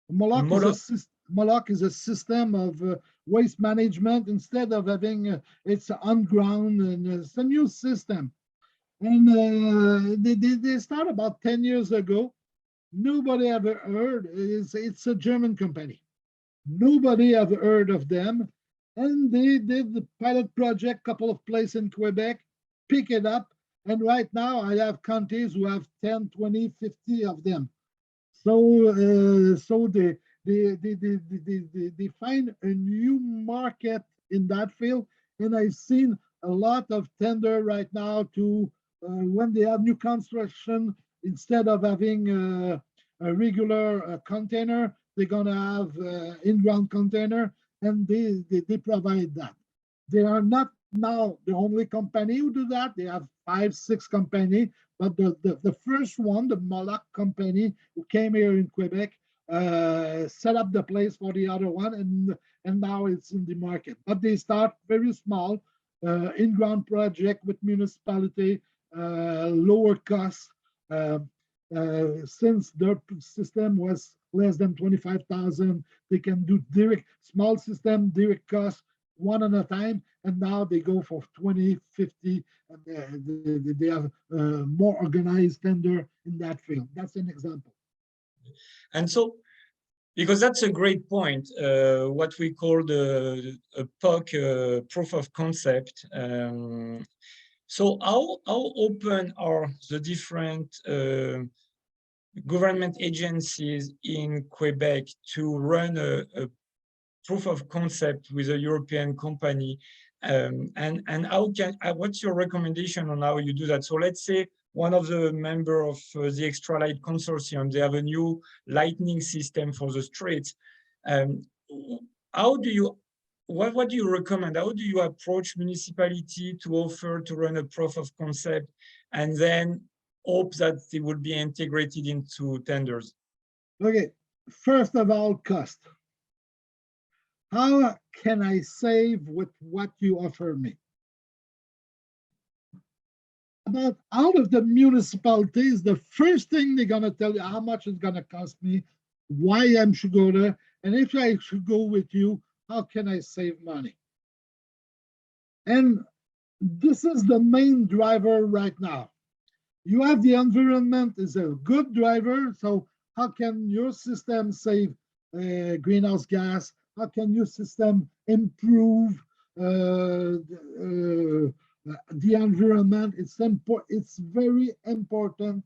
Moloch is a system of waste management. Instead of having it's on ground, and it's a new system. And they started about 10 years ago. Nobody ever heard. It's a German company. Nobody ever heard of them. And they did the pilot project, couple of places in Quebec, pick it up. And right now I have counties who have 10, 20, 50 of them. So they find a new market in that field. And I've seen a lot of tender right now to when they have new construction, instead of having a regular container, they're gonna have in-ground container, and they provide that. They are not now the only company who do that. They have 5, 6 company, but the first one, the Moloch company, who came here in Quebec, set up the place for the other one, and now it's in the market. But they start very small, in-ground project with municipality, lower cost. Since their system was less than 25,000, they can do direct, small system, direct cost, one at a time, and now they go for 20, 50, and they have more organized tender in that field. That's an example. And so, because that's a great point, what we call the POC, proof of concept. So how open are the different government agencies in Quebec to run a proof of concept with a European company? And how what's your recommendation on how you do that? So let's say one of the member of the Extra Light Consortium, they have a new lighting system for the streets. How do you, what do you recommend? How do you approach municipality to offer to run a proof of concept and then hope that they will be integrated into tenders? Okay, first of all, cost. How can I save with what you offer me? About out of the municipalities, the first thing they're gonna tell you how much it's gonna cost me, why I should go there, and if I should go with you, how can I save money? And this is the main driver right now. You have the environment is a good driver, so how can your system save greenhouse gas? How can your system improve the environment? It's very important,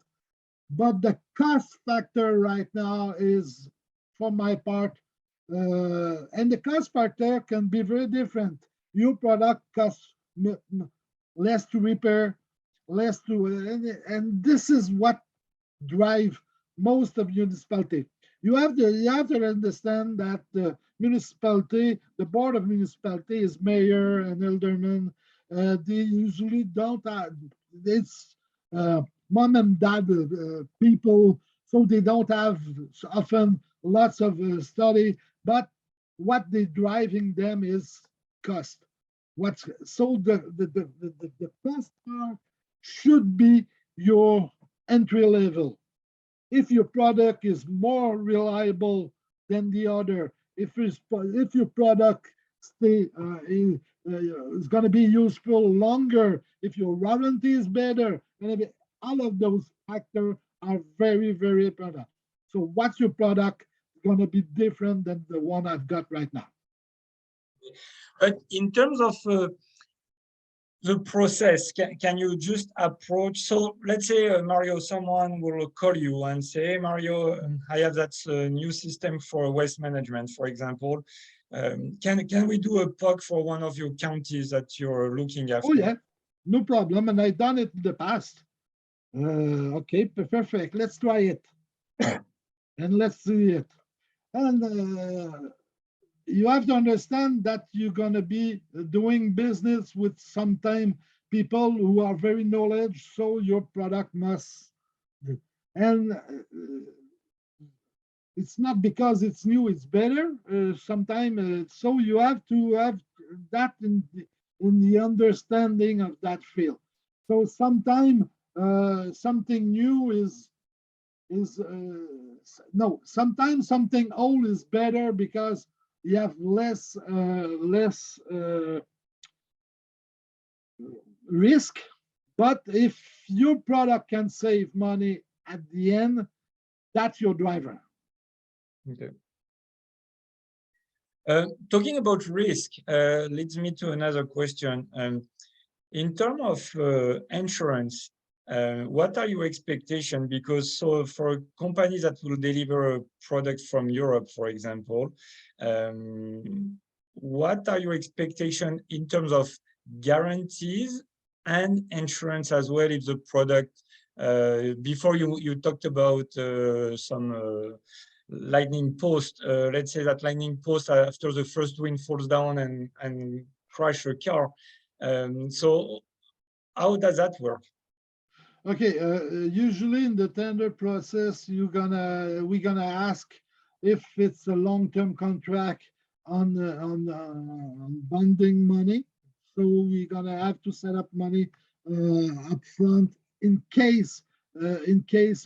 but the cost factor right now is, for my part, and the cost factor can be very different. Your product costs less to repair, less to, and this is what drive most of municipality. You have to understand that the municipality, the board of municipality is mayor and alderman. They usually don't have, it's mom and dad people, so they don't have often lots of study, but what they driving them is cost. So the cost part should be your entry level. If your product is more reliable than the other, if your product is going to be useful longer, if your warranty is better, and if all of those factors are very, very important. So what's your product going to be different than the one I've got right now? But in terms of the process, can you just approach? So let's say, Mario, someone will call you and say, hey, Mario, I have that new system for waste management, for example. Can we do a POC for one of your counties that you're looking after? Oh, yeah, no problem. And I've done it in the past. Okay, perfect. Let's try it. And let's see it. And you have to understand that you're going to be doing business with sometimes people who are very knowledge, so your product must, and it's not because it's new, it's better. Sometimes, so you have to have that in the understanding of that field. So sometimes something new is no, sometimes something old is better because you have less risk. But if your product can save money at the end, that's your driver. Okay. Talking about risk leads me to another question. In terms of insurance, what are your expectations? Because so for companies that will deliver a product from Europe, for example, what are your expectations in terms of guarantees and insurance as well if the product, before you talked about some lightning post, let's say that lightning post after the first wind falls down and crash a car. So how does that work? Okay, usually in the tender process, we're gonna ask if it's a long-term contract on bonding money. So we're gonna have to set up money up front in case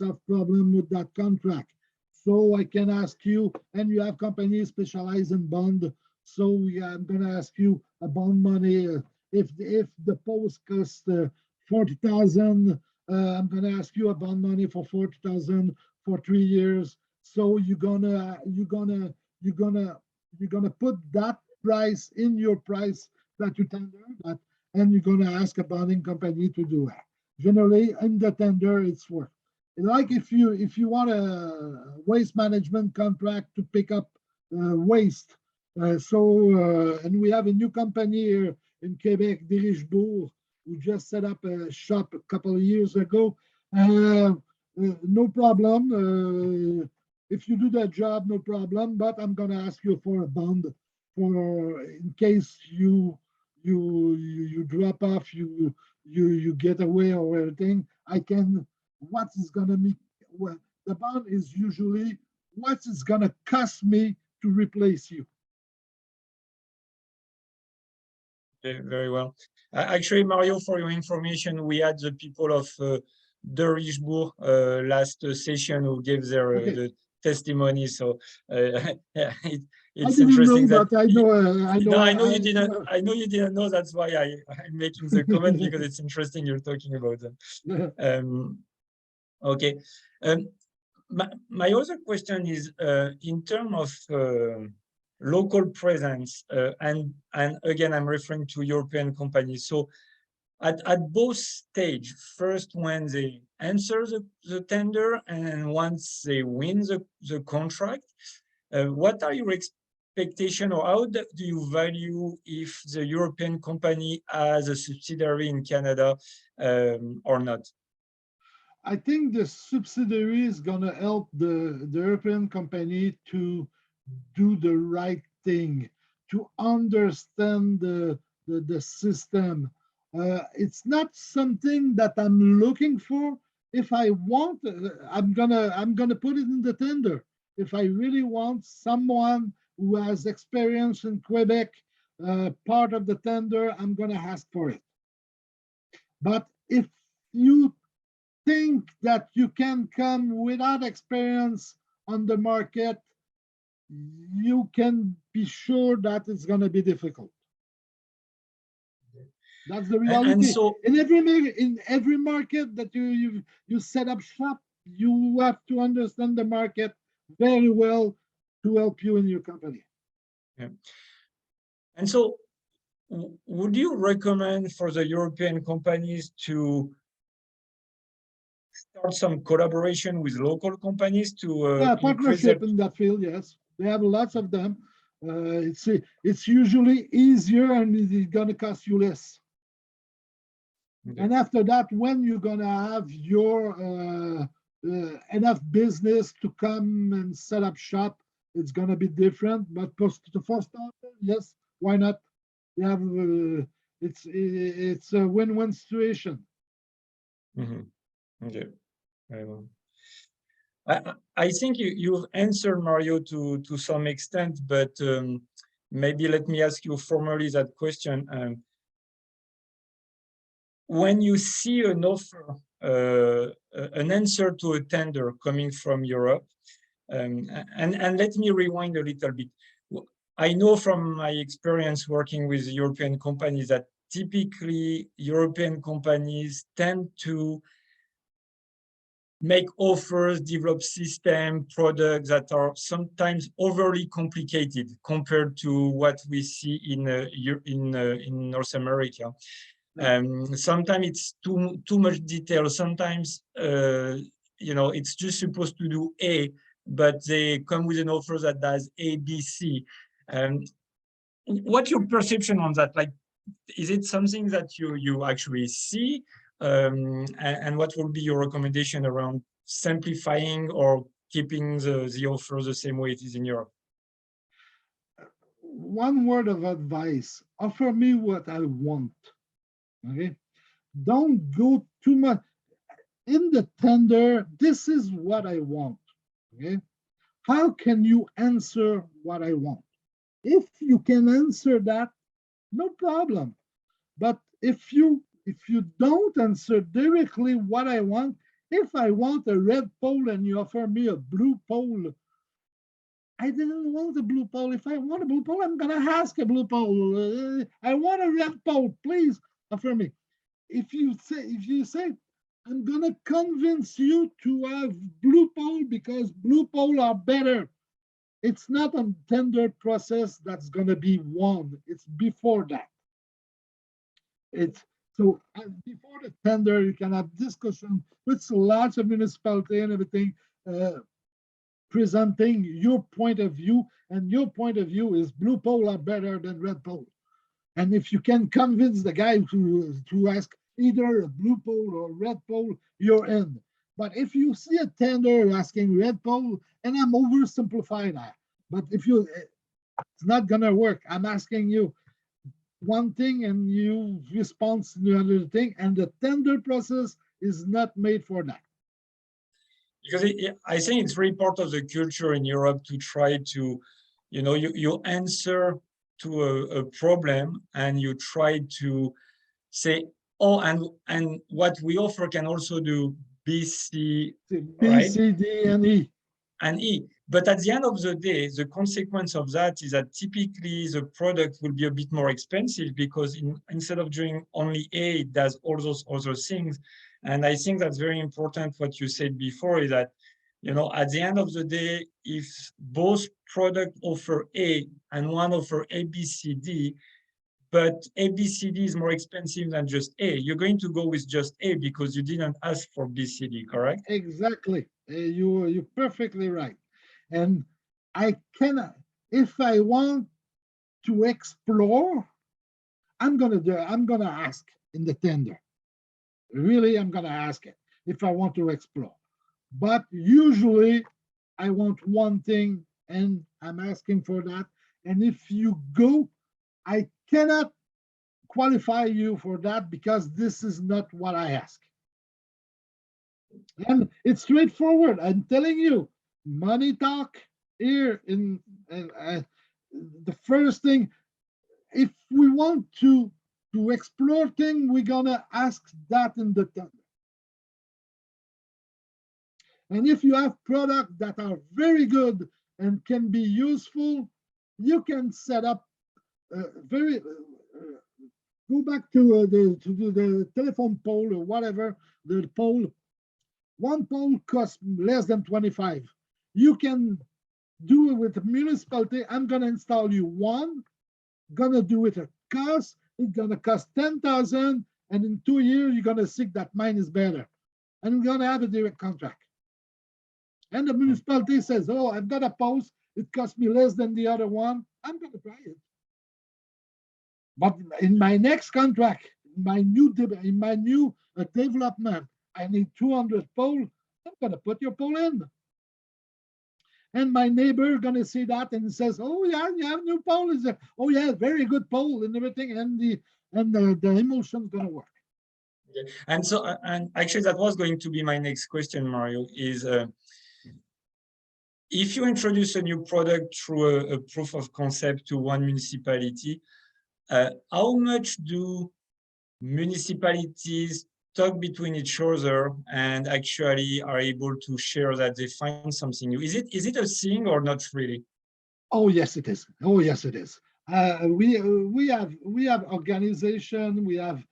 of problem with that contract. So I can ask you, and you have companies specialized in bond So I'm going to ask you about money. If the post costs 40,000, I'm going to ask you about money for 40,000 for 3 years. So you're gonna put that price in your price that you tender that, and you're gonna ask a bonding company to do that. Generally, in the tender, it's work. Like if you want a waste management contract to pick up waste, and we have a new company here in Quebec, Dirichebourg, who just set up a shop a couple of years ago. No problem. If you do that job, no problem. But I'm gonna ask you for a bond for in case you drop off, you get away or anything. I can. What is gonna make? Well, the bond is usually what is gonna cost me to replace you. Very well. Actually, Mario, for your information, we had the people of de Richebourg last session who gave their Okay. the testimony. So yeah, I it's didn't interesting know, that but I know. I know. no, I know you didn't. I know you didn't know. That's why I'm making the comment because it's interesting you're talking about them. Okay. My other question is in terms of local presence, and again, I'm referring to European companies. So at both stage, first when they answer the tender and once they win the contract, what are your expectation, or how do you value if the European company has a subsidiary in Canada or not? I think the subsidiary is gonna help the European company to do the right thing, to understand the system. It's not something that I'm looking for. If I want, I'm gonna put it in the tender. If I really want someone who has experience in Quebec, part of the tender, I'm gonna ask for it. But if you think that you can come without experience on the market, you can be sure that it's going to be difficult. That's the reality. And so in every market that you set up shop, you have to understand the market very well to help you in your company. yeah. And so would you recommend for the European companies to start some collaboration with local companies to Yeah, increase their... partnership in that field, yes. They have lots of them. It's usually easier and it's going to cost you less. Okay. And after that, when you're going to have your enough business to come and set up shop, it's going to be different. But the first time, yes, why not? You have it's a win-win situation. Okay. Very well. I think you've answered, Mario, to some extent, but maybe let me ask you formally that question. When you see an offer, an answer to a tender coming from Europe, and let me rewind a little bit. I know from my experience working with European companies that typically European companies tend to make offers, develop system products that are sometimes overly complicated compared to what we see in North America. Sometimes it's too much detail. Sometimes it's just supposed to do A, but they come with an offer that does A, B, C. What's your perception on that? Like, is it something that you actually see? And what will be your recommendation around simplifying or keeping the offer the same way it is in Europe? One word of advice: offer me what I want. Okay, don't go too much in the tender. This is what I want. Okay, how can you answer what I want? If you can answer that, no problem. But if you don't answer directly what I want, if I want a red pole and you offer me a blue pole, I didn't want a blue pole. If I want a blue pole, I'm gonna ask a blue pole. I want a red pole. Please offer me. If you say, I'm gonna convince you to have blue pole because blue pole are better. It's not a tender process that's gonna be won. It's before that. It's so before the tender, you can have discussion with lots of municipality and everything, presenting your point of view, and your point of view is blue pole are better than red pole. And if you can convince the guy to ask either a blue pole or red pole, you're in. But if you see a tender asking red pole, and I'm oversimplifying that, but if you, it's not gonna work. I'm asking you one thing and you respond to another thing, and the tender process is not made for that. Because I think it's really part of the culture in Europe to try to, you answer to a problem and you try to say, oh, and what we offer can also do B, C, B, C, D, and E. And E. But at the end of the day, the consequence of that is that typically the product will be a bit more expensive because instead of doing only A, it does all those other things. And I think that's very important. What you said before is that, at the end of the day, if both products offer A and one offer A, B, C, D, but A, B, C, D is more expensive than just A, you're going to go with just A because you didn't ask for B, C, D, correct? Exactly. You're perfectly right. And I cannot, if I want to explore, I'm gonna ask in the tender. Really, I'm gonna ask it if I want to explore. But usually I want one thing and I'm asking for that. And if you go, I cannot qualify you for that because this is not what I ask. And it's straightforward. I'm telling you, money talk here in the first thing. If we want to explore things, we're gonna ask that in the tender. And if you have products that are very good and can be useful, you can set up go back to the telephone pole or whatever, the pole. One pole costs less than 25. You can do it with the municipality. I'm gonna install you one, gonna do it at cost. It's gonna cost 10,000, and in 2 years you're gonna see that mine is better, and we're gonna have a direct contract. And the municipality says, "Oh, I've got a post. It costs me less than the other one. I'm gonna try it." But in my next contract, in my new development, I need 200 pole. I'm gonna put your pole in. And my neighbor gonna see that and says, "Oh yeah, you have new pole." Is there? "Oh yeah, very good pole and everything," and the emulsion's gonna work. Okay. And so, and actually, that was going to be my next question, Mario. Is if you introduce a new product through a proof of concept to one municipality, how much do municipalities talk between each other and actually are able to share that they find something new? Is it a thing or not really? Oh yes, it is. Oh yes, it is. We have organization, we have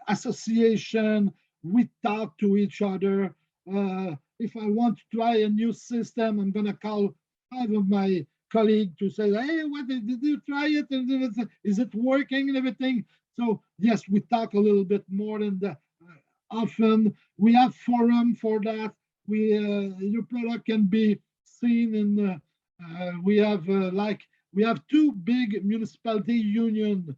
association. We talk to each other. If I want to try a new system, I'm gonna call 5 of my colleagues to say, "Hey, what did you try it? Is it working and everything?" So yes, we talk a little bit more than that. Often we have forum for that. Your product can be seen in. We have we have 2 big municipality union.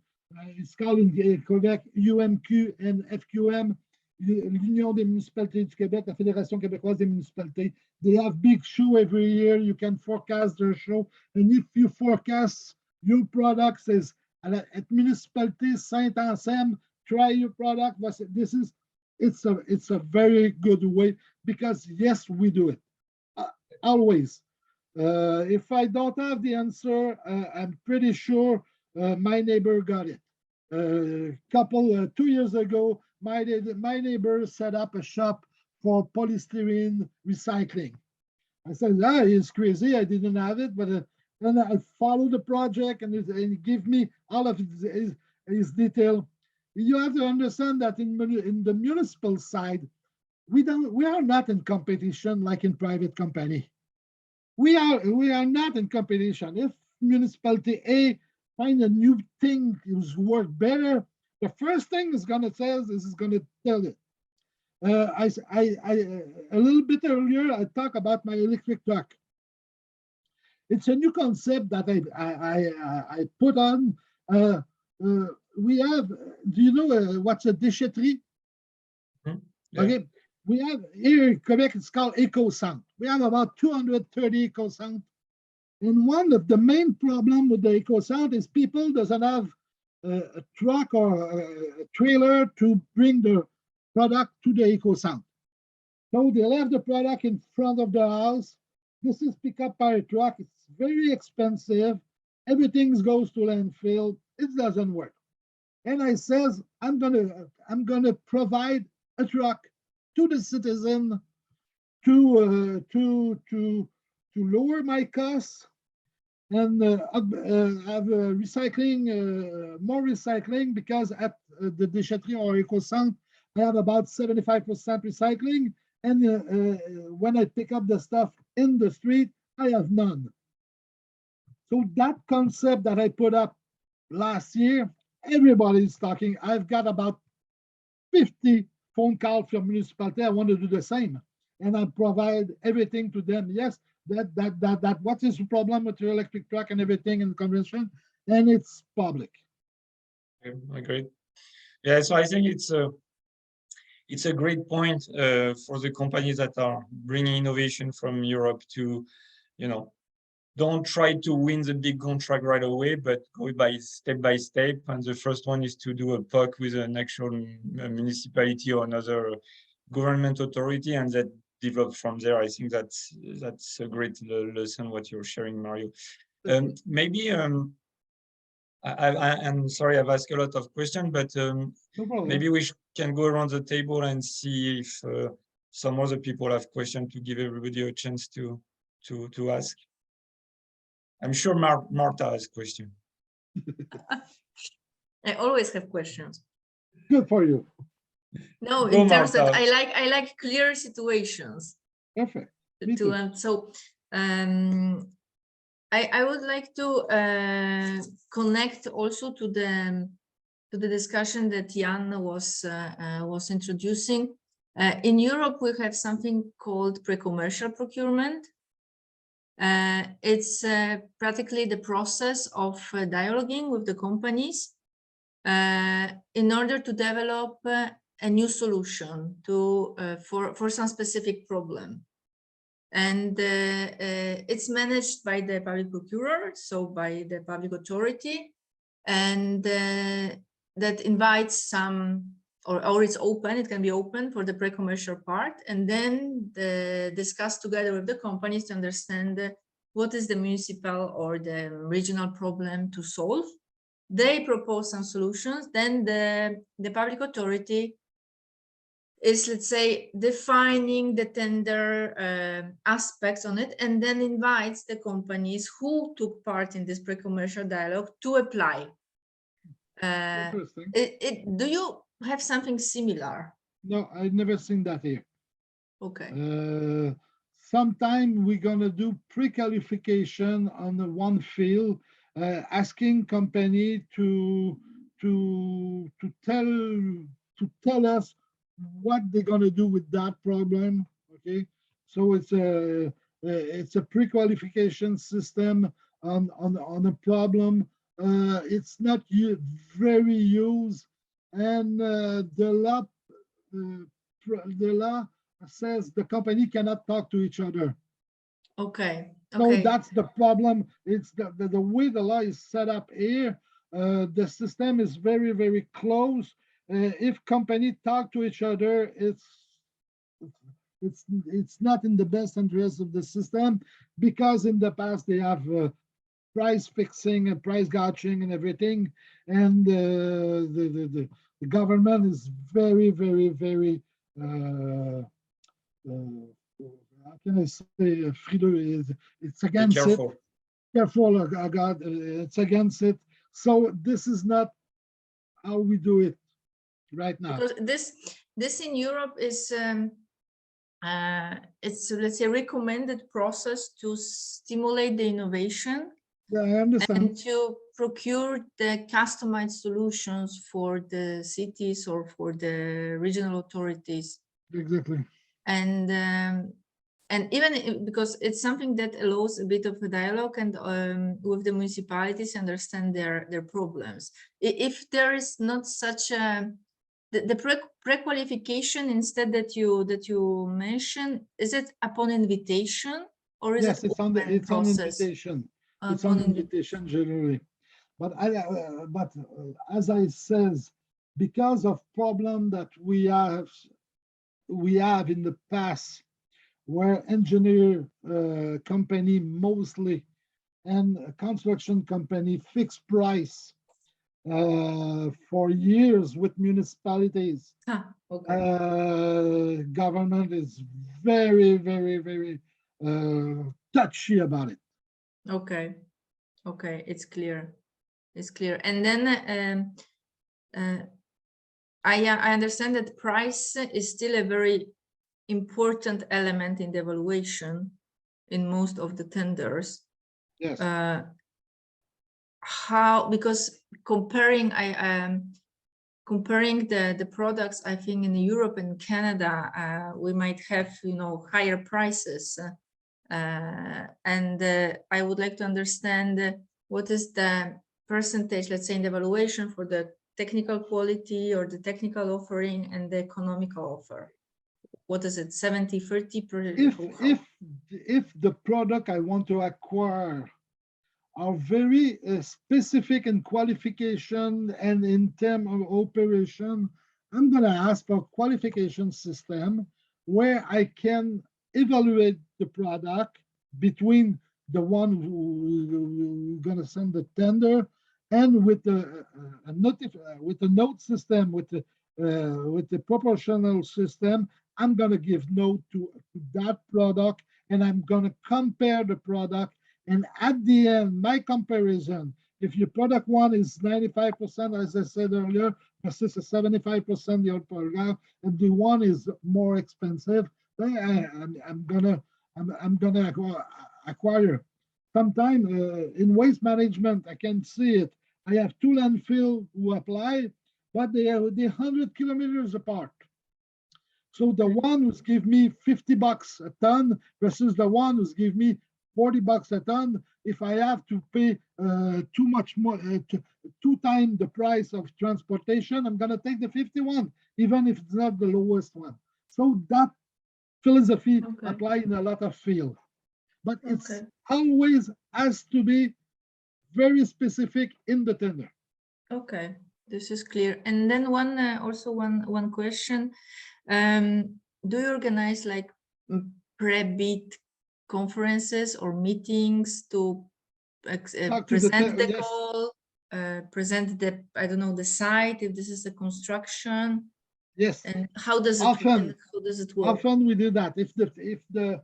It's called in Quebec UMQ and FQM, l'Union des municipalités du Québec, la Fédération québécoise des municipalités. They have big show every year. You can forecast their show, and if you forecast your product, says at municipality Saint-Anselme, try your product. This is it's a very good way because yes, we do it always. If I don't have the answer, I'm pretty sure my neighbor got it. 2 years ago, my neighbor set up a shop for polystyrene recycling. I said, ah, he's crazy. I didn't have it, but then I followed the project and he gave me all of his detail. You have to understand that in the municipal side, we are not in competition like in private company. We are not in competition. If municipality A find a new thing is work better, the first thing is gonna say is gonna tell it. I a little bit earlier I talked about my electric truck. It's a new concept that I put on. We have. Do you know what's a déchetterie? Yeah. Okay, we have here in Quebec. It's called eco sound. We have about 230 eco sound. And one of the main problem with the eco sound is people doesn't have a truck or a trailer to bring the product to the eco sound. So they left the product in front of the house. This is picked up by a truck. It's very expensive. Everything goes to landfill. It doesn't work. And I says, I'm gonna provide a truck to the citizen to lower my costs and have recycling, more recycling, because at the déchetterie or eco-centre, I have about 75% recycling. And when I pick up the stuff in the street, I have none. So that concept that I put up last year, everybody's talking. I've got about 50 phone calls from municipality. I want to do the same. And I provide everything to them. Yes, that what is the problem with your electric truck and everything in the convention, and it's public. Okay, great. Yeah, so I think it's a great point for the companies that are bringing innovation from Europe to, don't try to win the big contract right away, but go by step. And the first one is to do a POC with an actual municipality or another government authority, and that develop from there. I think that's a great lesson what you're sharing, Mario. Maybe I'm sorry I've asked a lot of questions, but No problem. maybe we can go around the table and see if some other people have questions to give everybody a chance to ask. I'm sure Marta has a question. I always have questions. Good for you. No, Go, in terms that Marta. I like clear situations. Perfect. Me too. I would like to connect also to the discussion that Jan was introducing. In Europe, we have something called pre-commercial procurement. It's practically the process of dialoguing with the companies in order to develop a new solution for some specific problem. And it's managed by the public procurer, so by the public authority, and that invites some, or it's open, it can be open for the pre-commercial part, and then discuss together with the companies to understand what is the municipal or the regional problem to solve. They propose some solutions, then the public authority is, let's say, defining the tender aspects on it, and then invites the companies who took part in this pre-commercial dialogue to apply. Interesting. Do you have something similar? No, I've never seen that here. Okay. Sometime we're gonna do pre-qualification on the one field, asking company to tell us what they're gonna do with that problem. Okay, so it's a pre-qualification system on a problem. It's not very used, and the law says the company cannot talk to each other. Okay. So that's the problem. It's the way the law is set up here. The system is very, very close. If companies talk to each other, it's not in the best interest of the system, because in the past they have price fixing and price gouging and everything, and the government is very, very, very how can I say, Frido, it's Be against it. careful. Careful, God, it's against it. So this is not how we do it right now. Because this in Europe is it's, let's say, recommended process to stimulate the innovation Yeah, I understand. and to procure the customized solutions for the cities or for the regional authorities. Exactly. And even because it's something that allows a bit of a dialogue and with the municipalities, understand their problems. If there is not such a the pre-qualification instead that you mentioned, is it upon invitation or is Yes, it it's on open it's on process? invitation. It's Upon on invitation generally. But as I says, because of problem that we have in the past, where engineer company mostly and a construction company fixed price for years with municipalities. Okay. Government is very, very, very touchy about it. Okay. Okay, it's clear. It's clear. And then I understand that price is still a very important element in the evaluation in most of the tenders. Yes. How, because comparing comparing the products, I think in Europe and Canada, we might have, you know, higher prices. And I would like to understand what is the percentage, let's say, in the evaluation for the technical quality or the technical offering and the economical offer. What is it, 70-30? If the product I want to acquire are very specific in qualification and in terms of operation, I'm going to ask for a qualification system where I can evaluate the product between the one who going to send the tender and with the note system, with the proportional system. I'm going to give note to that product, and I'm going to compare the product. And at the end, my comparison, if your product one is 95%, as I said earlier, versus a 75% the other product, and the one is more expensive, then I'm gonna acquire. Sometime in waste management, I can see it. I have two landfill who apply, but they're 100 kilometers apart. So the one who's give me $50 a ton versus the one who's give me $40 a ton, if I have to pay too much more, two times the price of transportation, I'm gonna take the 51, even if it's not the lowest one. So that philosophy apply in a lot of field, but it's always has to be very specific in the tender. Okay, this is clear. And then one question. Do you organize like pre-bid conferences or meetings to present the call, present the, I don't know, the site, if this is a construction? Yes. And how does it work? Often we do that. If the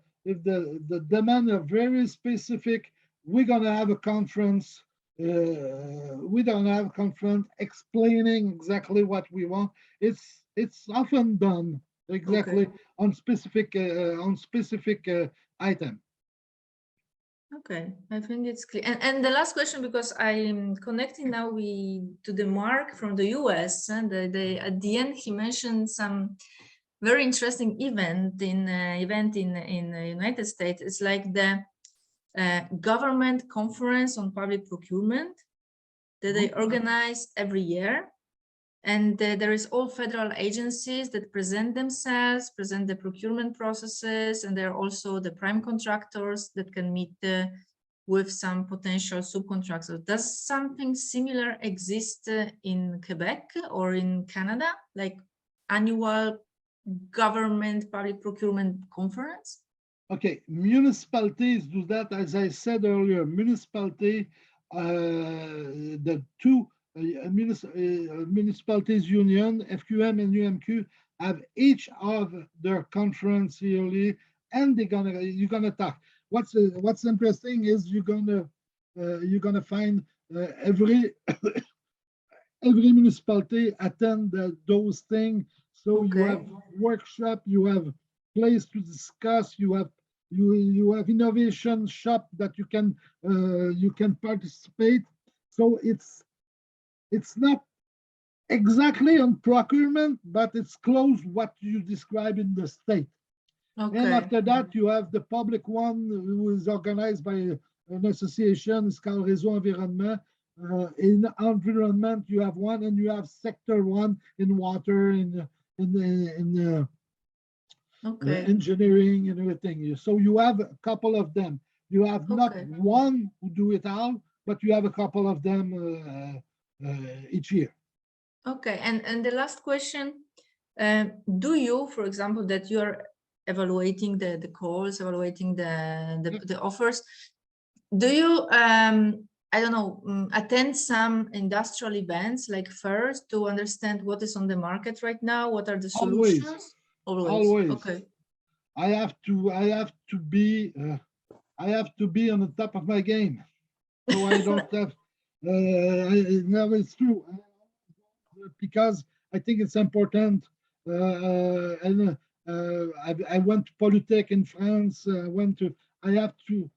demand are very specific, we're gonna have a conference. We don't have a conference explaining exactly what we want. It's often done exactly on specific item. Okay, I think it's clear. And the last question, because I'm connecting now to the Mark from the US, and at the end he mentioned some very interesting event in the United States. It's like the government conference on public procurement that they organize every year. And there is all federal agencies that present themselves, present the procurement processes, and there are also the prime contractors that can meet with some potential subcontractors. Does something similar exist in Quebec or in Canada, like annual government public procurement conference? Okay, municipalities do that. As I said earlier, municipality, the two municipalities union, FQM and UMQ, have each of their conference yearly, and you're gonna talk. What's interesting is you're gonna find every municipality attend those things. So you have workshop, you have place to discuss, you have innovation shop that you can participate. So it's not exactly on procurement, but it's close what you describe in the state. And after that, you have the public one, who is organized by an association. It's called Réseau Environnement. In environment, you have one, and you have sector one in water, in engineering and everything. So you have a couple of them. You have not one who do it all, but you have a couple of them each year. Okay, and the last question, do you, for example, that you are evaluating the calls, evaluating the offers, do you, I don't know, attend some industrial events like fairs to understand what is on the market right now? What are the solutions? Always. Okay. I have to be on the top of my game. So I don't have, no, it's true. Because I think it's important. And I went to Polytech in France. I have to,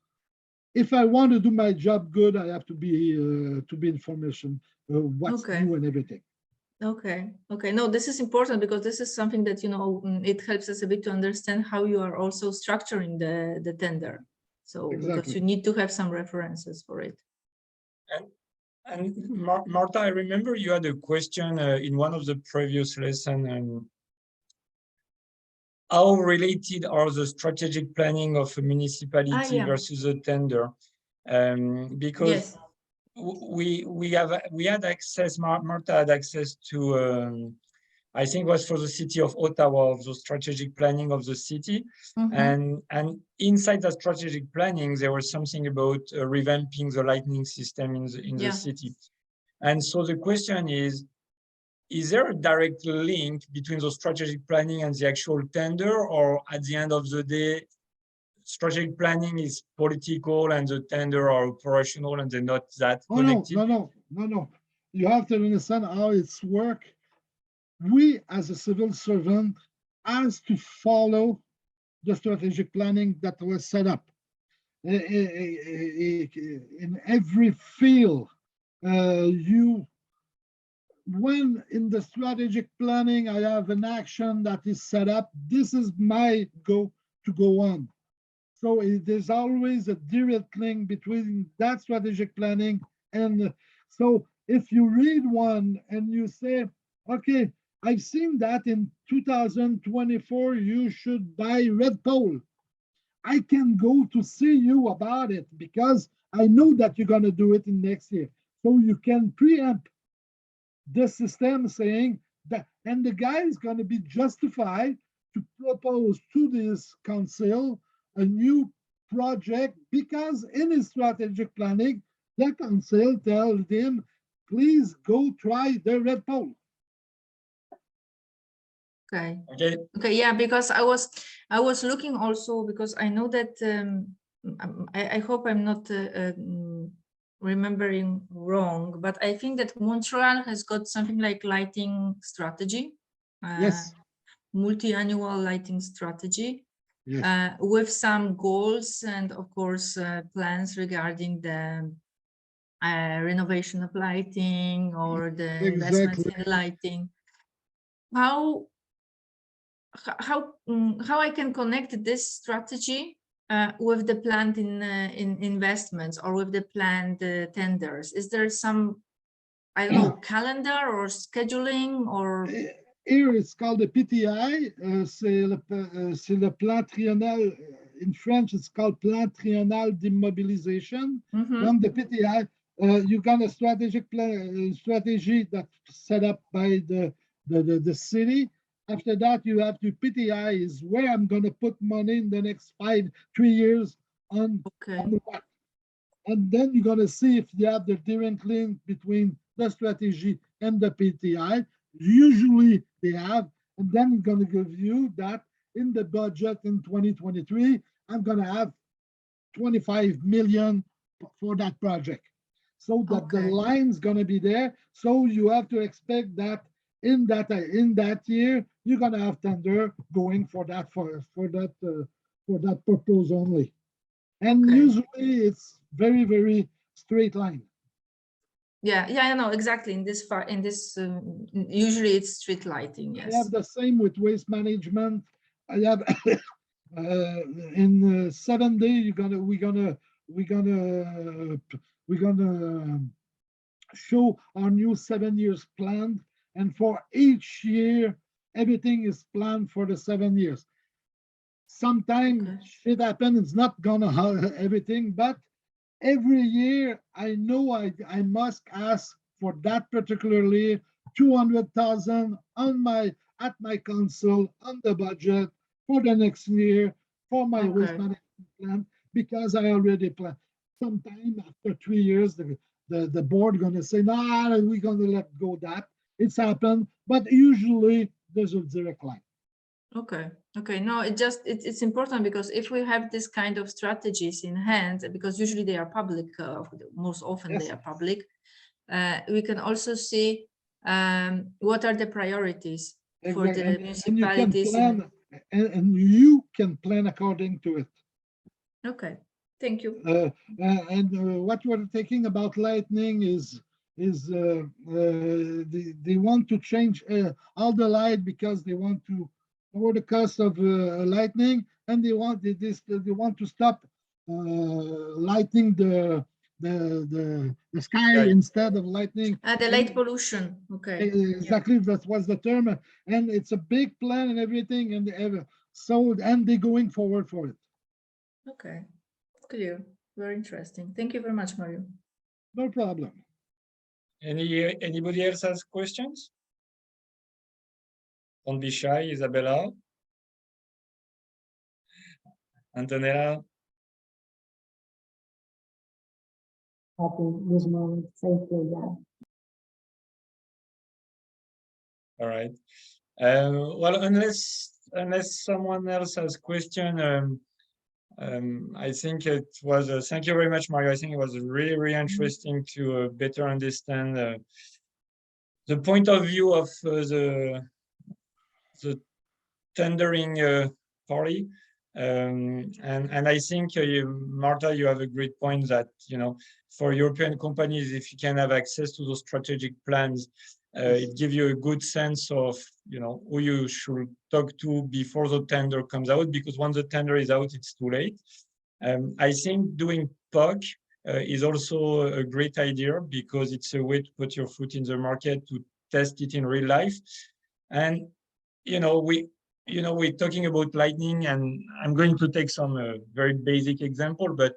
if I want to do my job good, I have to be information, what's new and everything. Okay. No, this is important because this is something that, it helps us a bit to understand how you are also structuring the tender. So because you need to have some references for it. And Marta, I remember you had a question in one of the previous lessons. How related are the strategic planning of a municipality versus a tender? Because we had access, Marta had access to, I think it was for the city of Ottawa, of the strategic planning of the city. And inside the strategic planning, there was something about revamping the lighting system in the city. And so the question is there a direct link between the strategic planning and the actual tender, or at the end of the day, strategic planning is political and the tender are operational and they're not that connected? No. You have to understand how it's work. We, as a civil servant, has to follow the strategic planning that was set up. In every field, when in the strategic planning, I have an action that is set up, this is my go on. So there's always a direct link between that strategic planning and so if you read one and you say, okay, I've seen that in 2024, you should buy red pole. I can go to see you about it because I know that you're going to do it in next year. So you can preempt the system saying that, and the guy is going to be justified to propose to this council a new project because in his strategic planning, the council tells him, please go try the red pole. Okay, yeah, because I was looking also because I know that I hope I'm not remembering wrong, but I think that Montreal has got something like lighting strategy, yes, multi-annual lighting strategy, yes, with some goals and of course plans regarding the renovation of lighting or the investments in lighting. How I can connect this strategy with the planned in investments or with the planned tenders? Is there some, I don't know, calendar or scheduling or? Here it's called the PTI. C'est le plan triennal. In French, it's called Plan Triennal d'Immobilisation. From the PTI, you got a strategic plan, strategy that's set up by the city. After that, you have to PTI is where I'm going to put money in the next 3 years on what. And then you're going to see if you have the direct link between the strategy and the PTI. Usually they have, and then we're going to give you that. in the budget in 2023, I'm going to have 25 million for that project. So that the Okay. line's going to be there. So you have to expect that in that year, you're going to have tender going for that purpose only. And Okay. usually it's very, very straight line. Yeah, I know exactly. In this usually it's street lighting. I Yes. have the same with waste management. I have in 7 days we're gonna show our new 7 years plan, and for each year everything is planned for the 7 years. Sometimes Okay. shit happens, it's not gonna have everything, but every year I know I must ask for that particularly 200,000 at my council on the budget for the next year for my waste Okay. management plan, because I already planned. Sometime after 3 years, the board gonna say, nah, we're gonna let go that. It's happened, but usually there's a direct line. Okay. No, it's important, because if we have this kind of strategies in hand, because usually they are public, most often they Yes. are public, we can also see what are the priorities for Exactly. the municipalities. And you can plan according to it. Okay, thank you. What we're thinking about lightning is they want to change all the light because they want to lower the cost of lightning, and they want to stop lighting the sky instead of lightning. The light pollution. Okay. Exactly, that was the term, and it's a big plan and everything, and they're going forward for it. Okay, clear. Very interesting. Thank you very much, Mario. No problem. Anybody else has questions? Don't be shy, Isabella. Antonella. Happy this moment safely, yeah. All right. Well, unless someone else has question, I think it was. Thank you very much, Mario. I think it was really, really interesting to better understand the point of view of the tendering party. And I think Marta, you have a great point that, for European companies, if you can have access to those strategic plans, it gives you a good sense of, who you should talk to before the tender comes out, because once the tender is out, it's too late. I think doing POC is also a great idea, because it's a way to put your foot in the market, to test it in real life. And, we're talking about lightning, and I'm going to take some very basic example, but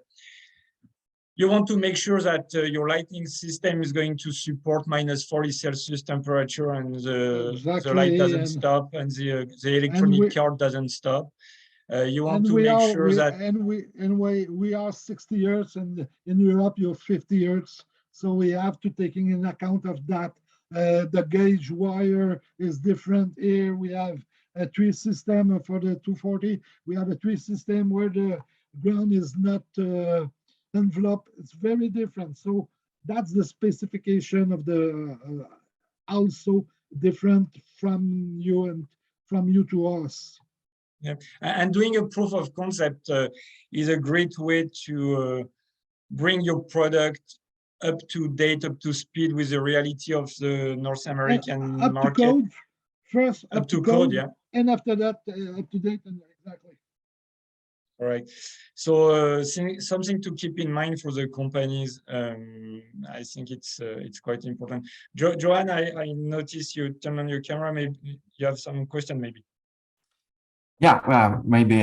you want to make sure that your lighting system is going to support -40 C temperature, and the light doesn't stop, and the electronic card doesn't stop. You want to make sure that we are 60 hertz, and in Europe you're 50 hertz, so we have to taking in account of that. The gauge wire is different. Here we have a tree system for the 240. We have a tree system where the ground is not envelope. It's very different. So that's the specification of the also different from you to us. Yeah, and doing a proof of concept is a great way to bring your product up to date, up to speed with the reality of the North American market. To code. First up to code, yeah. And after that, up to date, and exactly. All right. So something to keep in mind for the companies. I think it's quite important. Joanne, I noticed you turn on your camera. Maybe you have some question, maybe. Yeah, well, maybe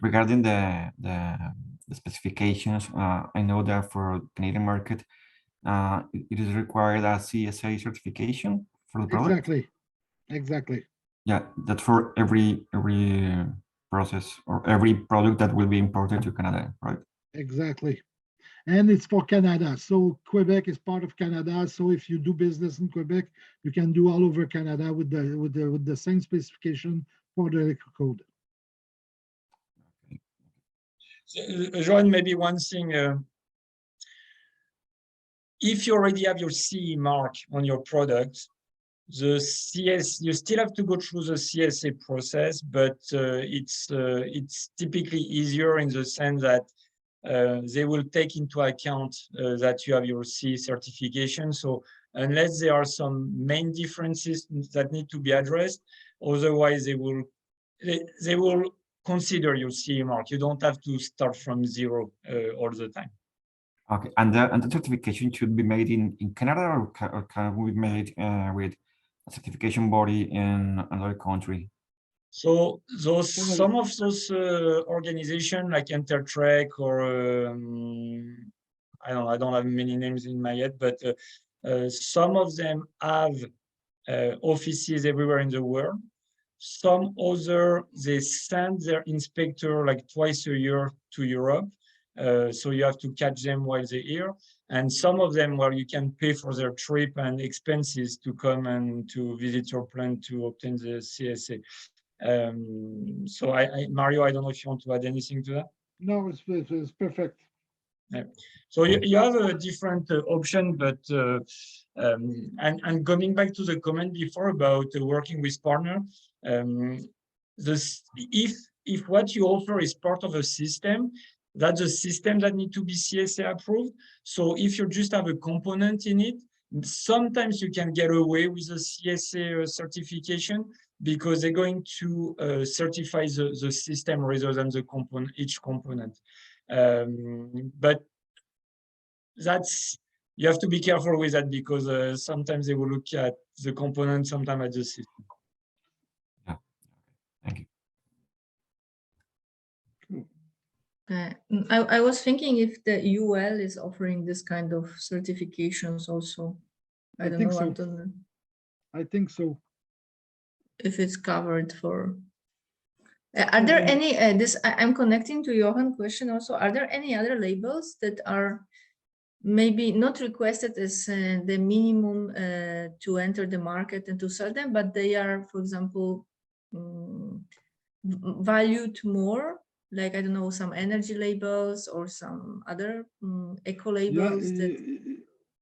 regarding the specifications, I know that for Canadian market, it is required a CSA certification for the product. Exactly. Yeah, that's for every process or every product that will be imported to Canada, right? Exactly. And it's for Canada. So Quebec is part of Canada. So if you do business in Quebec, you can do all over Canada with the same specification for the electric code. Joanne, maybe one thing, if you already have your CE mark on your product, the you still have to go through the CSA process, but it's typically easier in the sense that they will take into account that you have your CE certification. So unless there are some main differences that need to be addressed, otherwise they will consider your CE mark. You don't have to start from zero all the time. Okay, and the certification should be made in Canada, or can we be made with a certification body in another country? So some of those organizations like Intertrek or I don't have many names in my head, but some of them have offices everywhere in the world. Some other, they send their inspector like twice a year to Europe. So you have to catch them while they're here. And some of them, well, you can pay for their trip and expenses to come and to visit your plant to obtain the CSA. So Mario, I don't know if you want to add anything to that. No, it's perfect. Yeah. So you have a different option, but and coming back to the comment before about working with partner, if what you offer is part of a system, that's a system that need to be CSA approved. So if you just have a component in it, sometimes you can get away with a CSA certification because they're going to certify the system rather than the component, each component. But that's, you have to be careful with that because sometimes they will look at the component, sometimes at the system. Yeah. Thank you. I was thinking if the UL is offering this kind of certifications also. I don't think know. so. I don't know I think so. if it's covered for. Are there any? I'm connecting to Johan's question also. Are there any other labels that are maybe not requested as the minimum to enter the market and to sell them, but they are, for example, valued more? Like, I don't know, some energy labels or some other eco labels that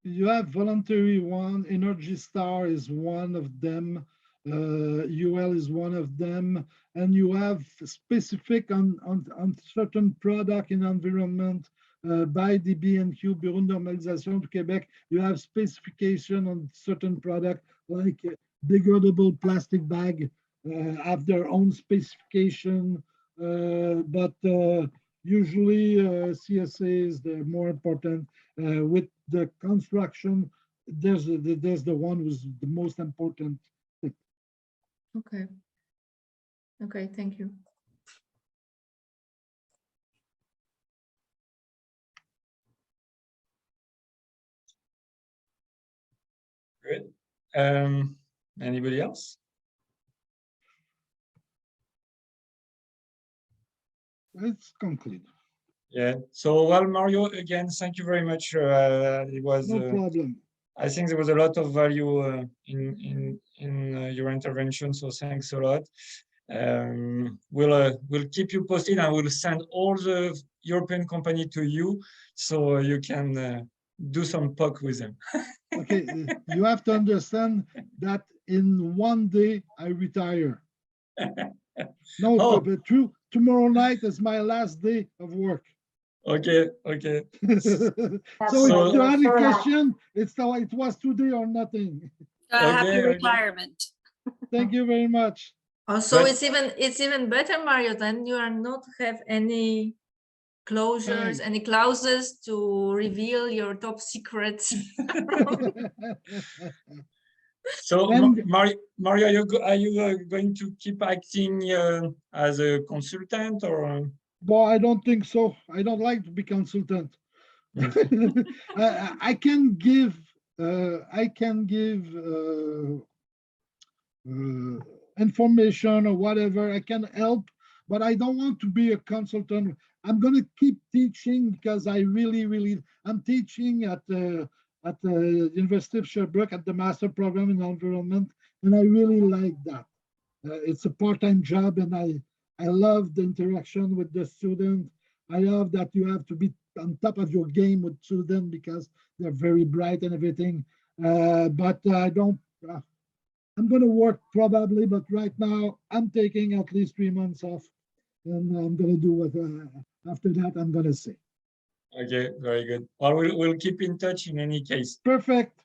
you have voluntary one. Energy Star is one of them. UL is one of them, and you have specific on certain product in environment by the B&Q, Bureau de Normalisation du Québec. You have specification on certain product like degradable plastic bag have their own specification, but usually CSA is the more important. With the construction, there's the one who's the most important. okay. Okay, thank you. Good. Anybody else? Let's conclude. Yeah. So, well, Mario, again, thank you very much. It was No problem. I think there was a lot of value in your intervention. So thanks a lot. We'll keep you posted, and we'll send all the European company to you so you can do some talk with them. Okay, you have to understand that in one day I retire. No, Oh. but true. Tomorrow night is my last day of work. Okay, okay. So if you have a question, it was today or nothing. Happy retirement. Thank you very much. Also, it's even better, Mario, than you are not have any closures, any clauses to reveal your top secrets. So, Mario, are you going to keep acting as a consultant or? Well, I don't think so. I don't like to be consultant. I can give information or whatever. I can help, but I don't want to be a consultant. I'm going to keep teaching because I really, I'm teaching at the University of Sherbrooke at the Master Program in Environment, and I really like that. It's a part-time job, and I love the interaction with the student. I love that you have to be on top of your game with students because they're very bright and everything. But I don't. I'm going to work probably, but right now I'm taking at least 3 months off, and I'm going to do what after that I'm going to see. Okay, very good. Well, we'll keep in touch in any case. Perfect.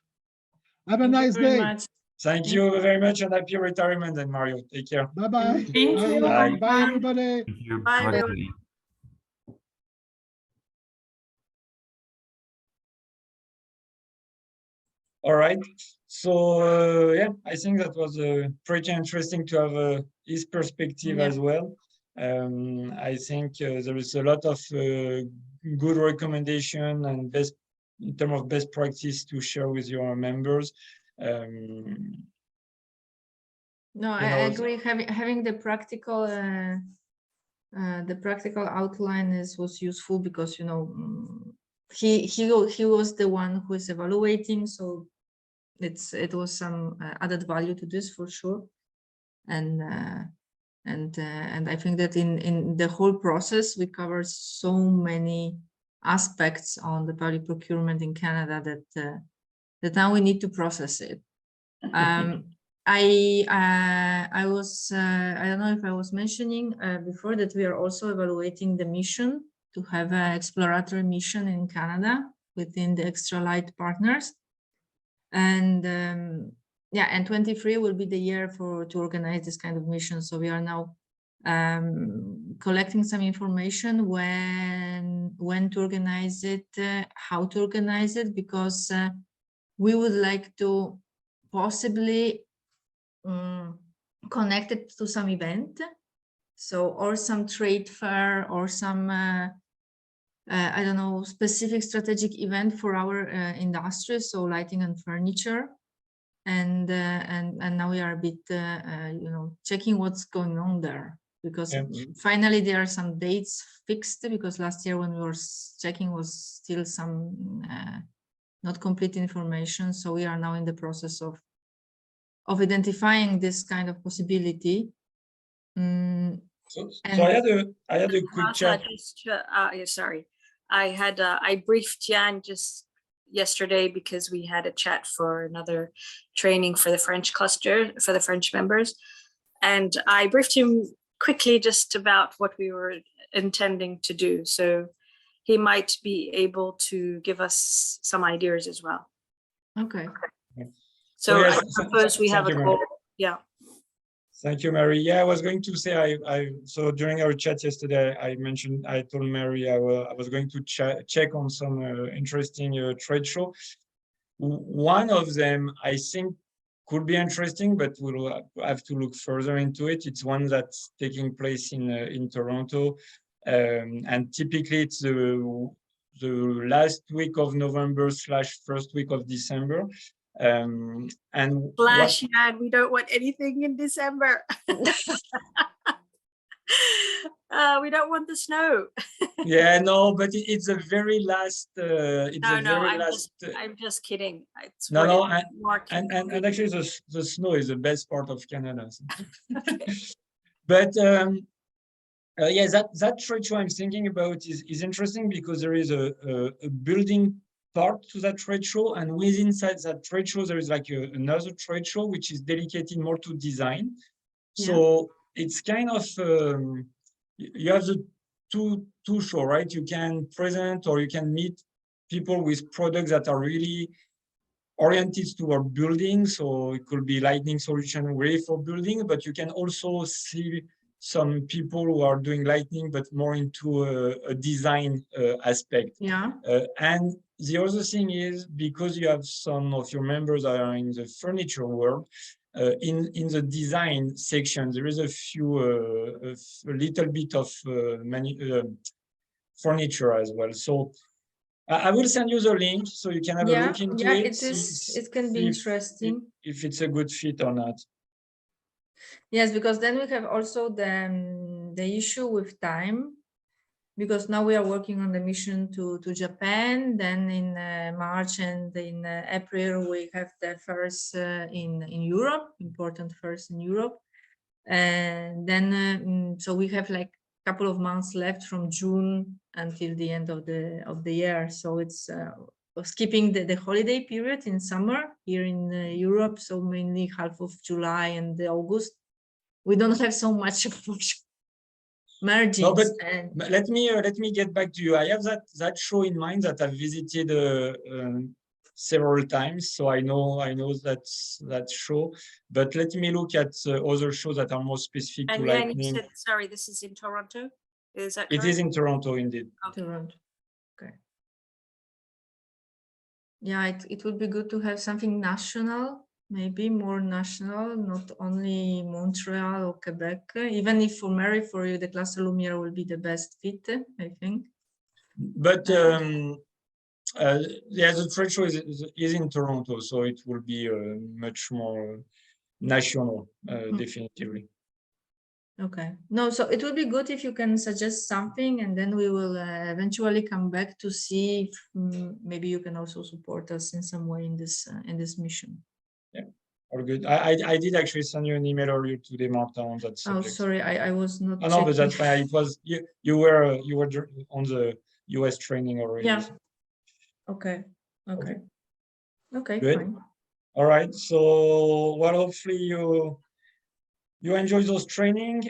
Have a Thank you nice very day. much. Thank you very much and happy retirement, and Mario. Take care. Bye bye. Thank Bye. you. Bye. Bye everybody. Thank you. Bye, Have a good everyone. day. All right. So yeah, I think that was pretty interesting to have his perspective Yeah. as well. I think there is a lot of good recommendation and best in terms of best practice to share with your members. No, You I know, agree. Having the practical outline was useful because he was the one who is evaluating, so it was some added value to this for sure, and I think that in the whole process we covered so many aspects on the public procurement in Canada that now we need to process it. I was I don't know if I was mentioning before that we are also evaluating the mission to have an exploratory mission in Canada within the Extra Light partners, and yeah, and 23 will be the year to organize this kind of mission. So we are now collecting some information when to organize it, how to organize it, because we would like to possibly connected to some event, so or some trade fair or some I don't know, specific strategic event for our industry, so lighting and furniture, and now we are a bit checking what's going on there, because finally there are some dates fixed, because last year when we were checking was still some not complete information, so we are now in the process of identifying this kind of possibility. So I had a quick chat. Sorry, I briefed Jan just yesterday because we had a chat for another training for the French cluster for the French members, and I briefed him quickly just about what we were intending to do. So he might be able to give us some ideas as well. Okay. So yes, I suppose we have a goal. Yeah. Thank you, Mary. Yeah, I was going to say, so during our chat yesterday, I told Mary I was going to check on some interesting trade show. One of them, I think, could be interesting, but we'll have to look further into it. It's one that's taking place in Toronto, and typically it's the last week of November / first week of December. And Flash, we don't want anything in December. We don't want the snow. Yeah, no, but it's a very last. I'm just kidding. It's no, and actually, the snow is the best part of Canada. So. But yeah, that trade show I'm thinking about is interesting because there is a building part to that trade show, and within that trade show there is like another trade show which is dedicated more to design. So it's kind of you have the two show, right? You can present or you can meet people with products that are really oriented toward building. So it could be lighting solution ready for building, but you can also see some people who are doing lighting but more into a design aspect. And the other thing is, because you have some of your members that are in the furniture world, in the design section, there is a little bit of furniture as well. So I will send you the link so you can have a look into it. It can be interesting if it's a good fit or not. Yes, because then we have also the issue with time, because now we are working on the mission to Japan. Then in March and in April we have the first in Europe, important first in Europe, and then so we have like couple of months left from June until the end of the year. So it's skipping the holiday period in summer here in Europe. So mainly half of July and August. We don't have so much margins. No, but and let me get back to you. I have that show in mind that I've visited several times, so I know that show. But let me look at other shows that are more specific to And Jan, you lightning. said, sorry, this is in Toronto? Is that It correct? is in Toronto, indeed. Toronto. Okay. Yeah, it would be good to have something national, maybe more national, not only Montreal or Quebec. Even if for Mary, for you, the Cluster Lumiere will be the best fit, I think. But yeah, the trade show is in Toronto, so it will be much more national, definitively. Okay. No, so it would be good if you can suggest something, and then we will eventually come back to see if maybe you can also support us in some way in this mission. Yeah, all good. I did actually send you an email earlier today, Marta, on that Oh, subject. sorry, I was not. Oh, no, but checking. that's fine. It was you were on the US training already. Yeah. Okay. Okay. Okay. Good. Fine. All right. So, well, hopefully you enjoy those training.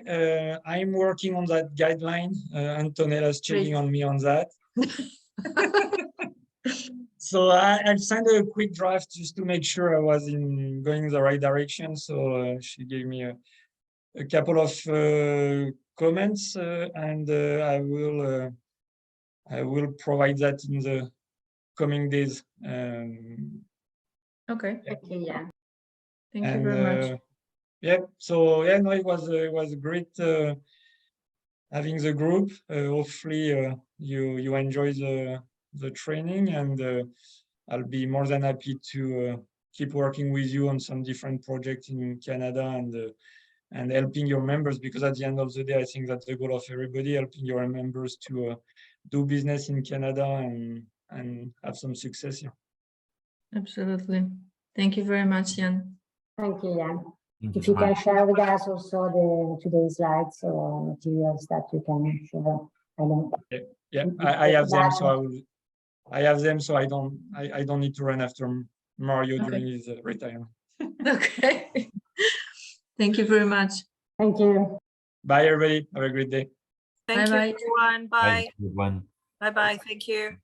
I'm working on that guideline. Antonella's checking on me on that. So I've sent her a quick draft just to make sure I was going in the right direction. So she gave me a couple of comments, and I will provide that in the coming days. Okay. Okay, yeah. Thank you very much. Yeah. So yeah, no, it was great having the group. Hopefully you enjoy the training, and I'll be more than happy to keep working with you on some different projects in Canada and helping your members, because at the end of the day, I think that's the goal of everybody, helping your members to do business in Canada and have some success here. Absolutely. Thank you very much, Jan. Thank you, Jan. Thank If so you can much. share with us also today's slides or materials that you can share. I don't. Yeah, I have them, so I have them, so I don't need to run after Mario during his retirement. Okay. Thank you very much. Thank you. Bye, everybody. Have a great day. Thank you, Bye-bye. everyone. Bye, Bye. everyone. Bye-bye. Thank you.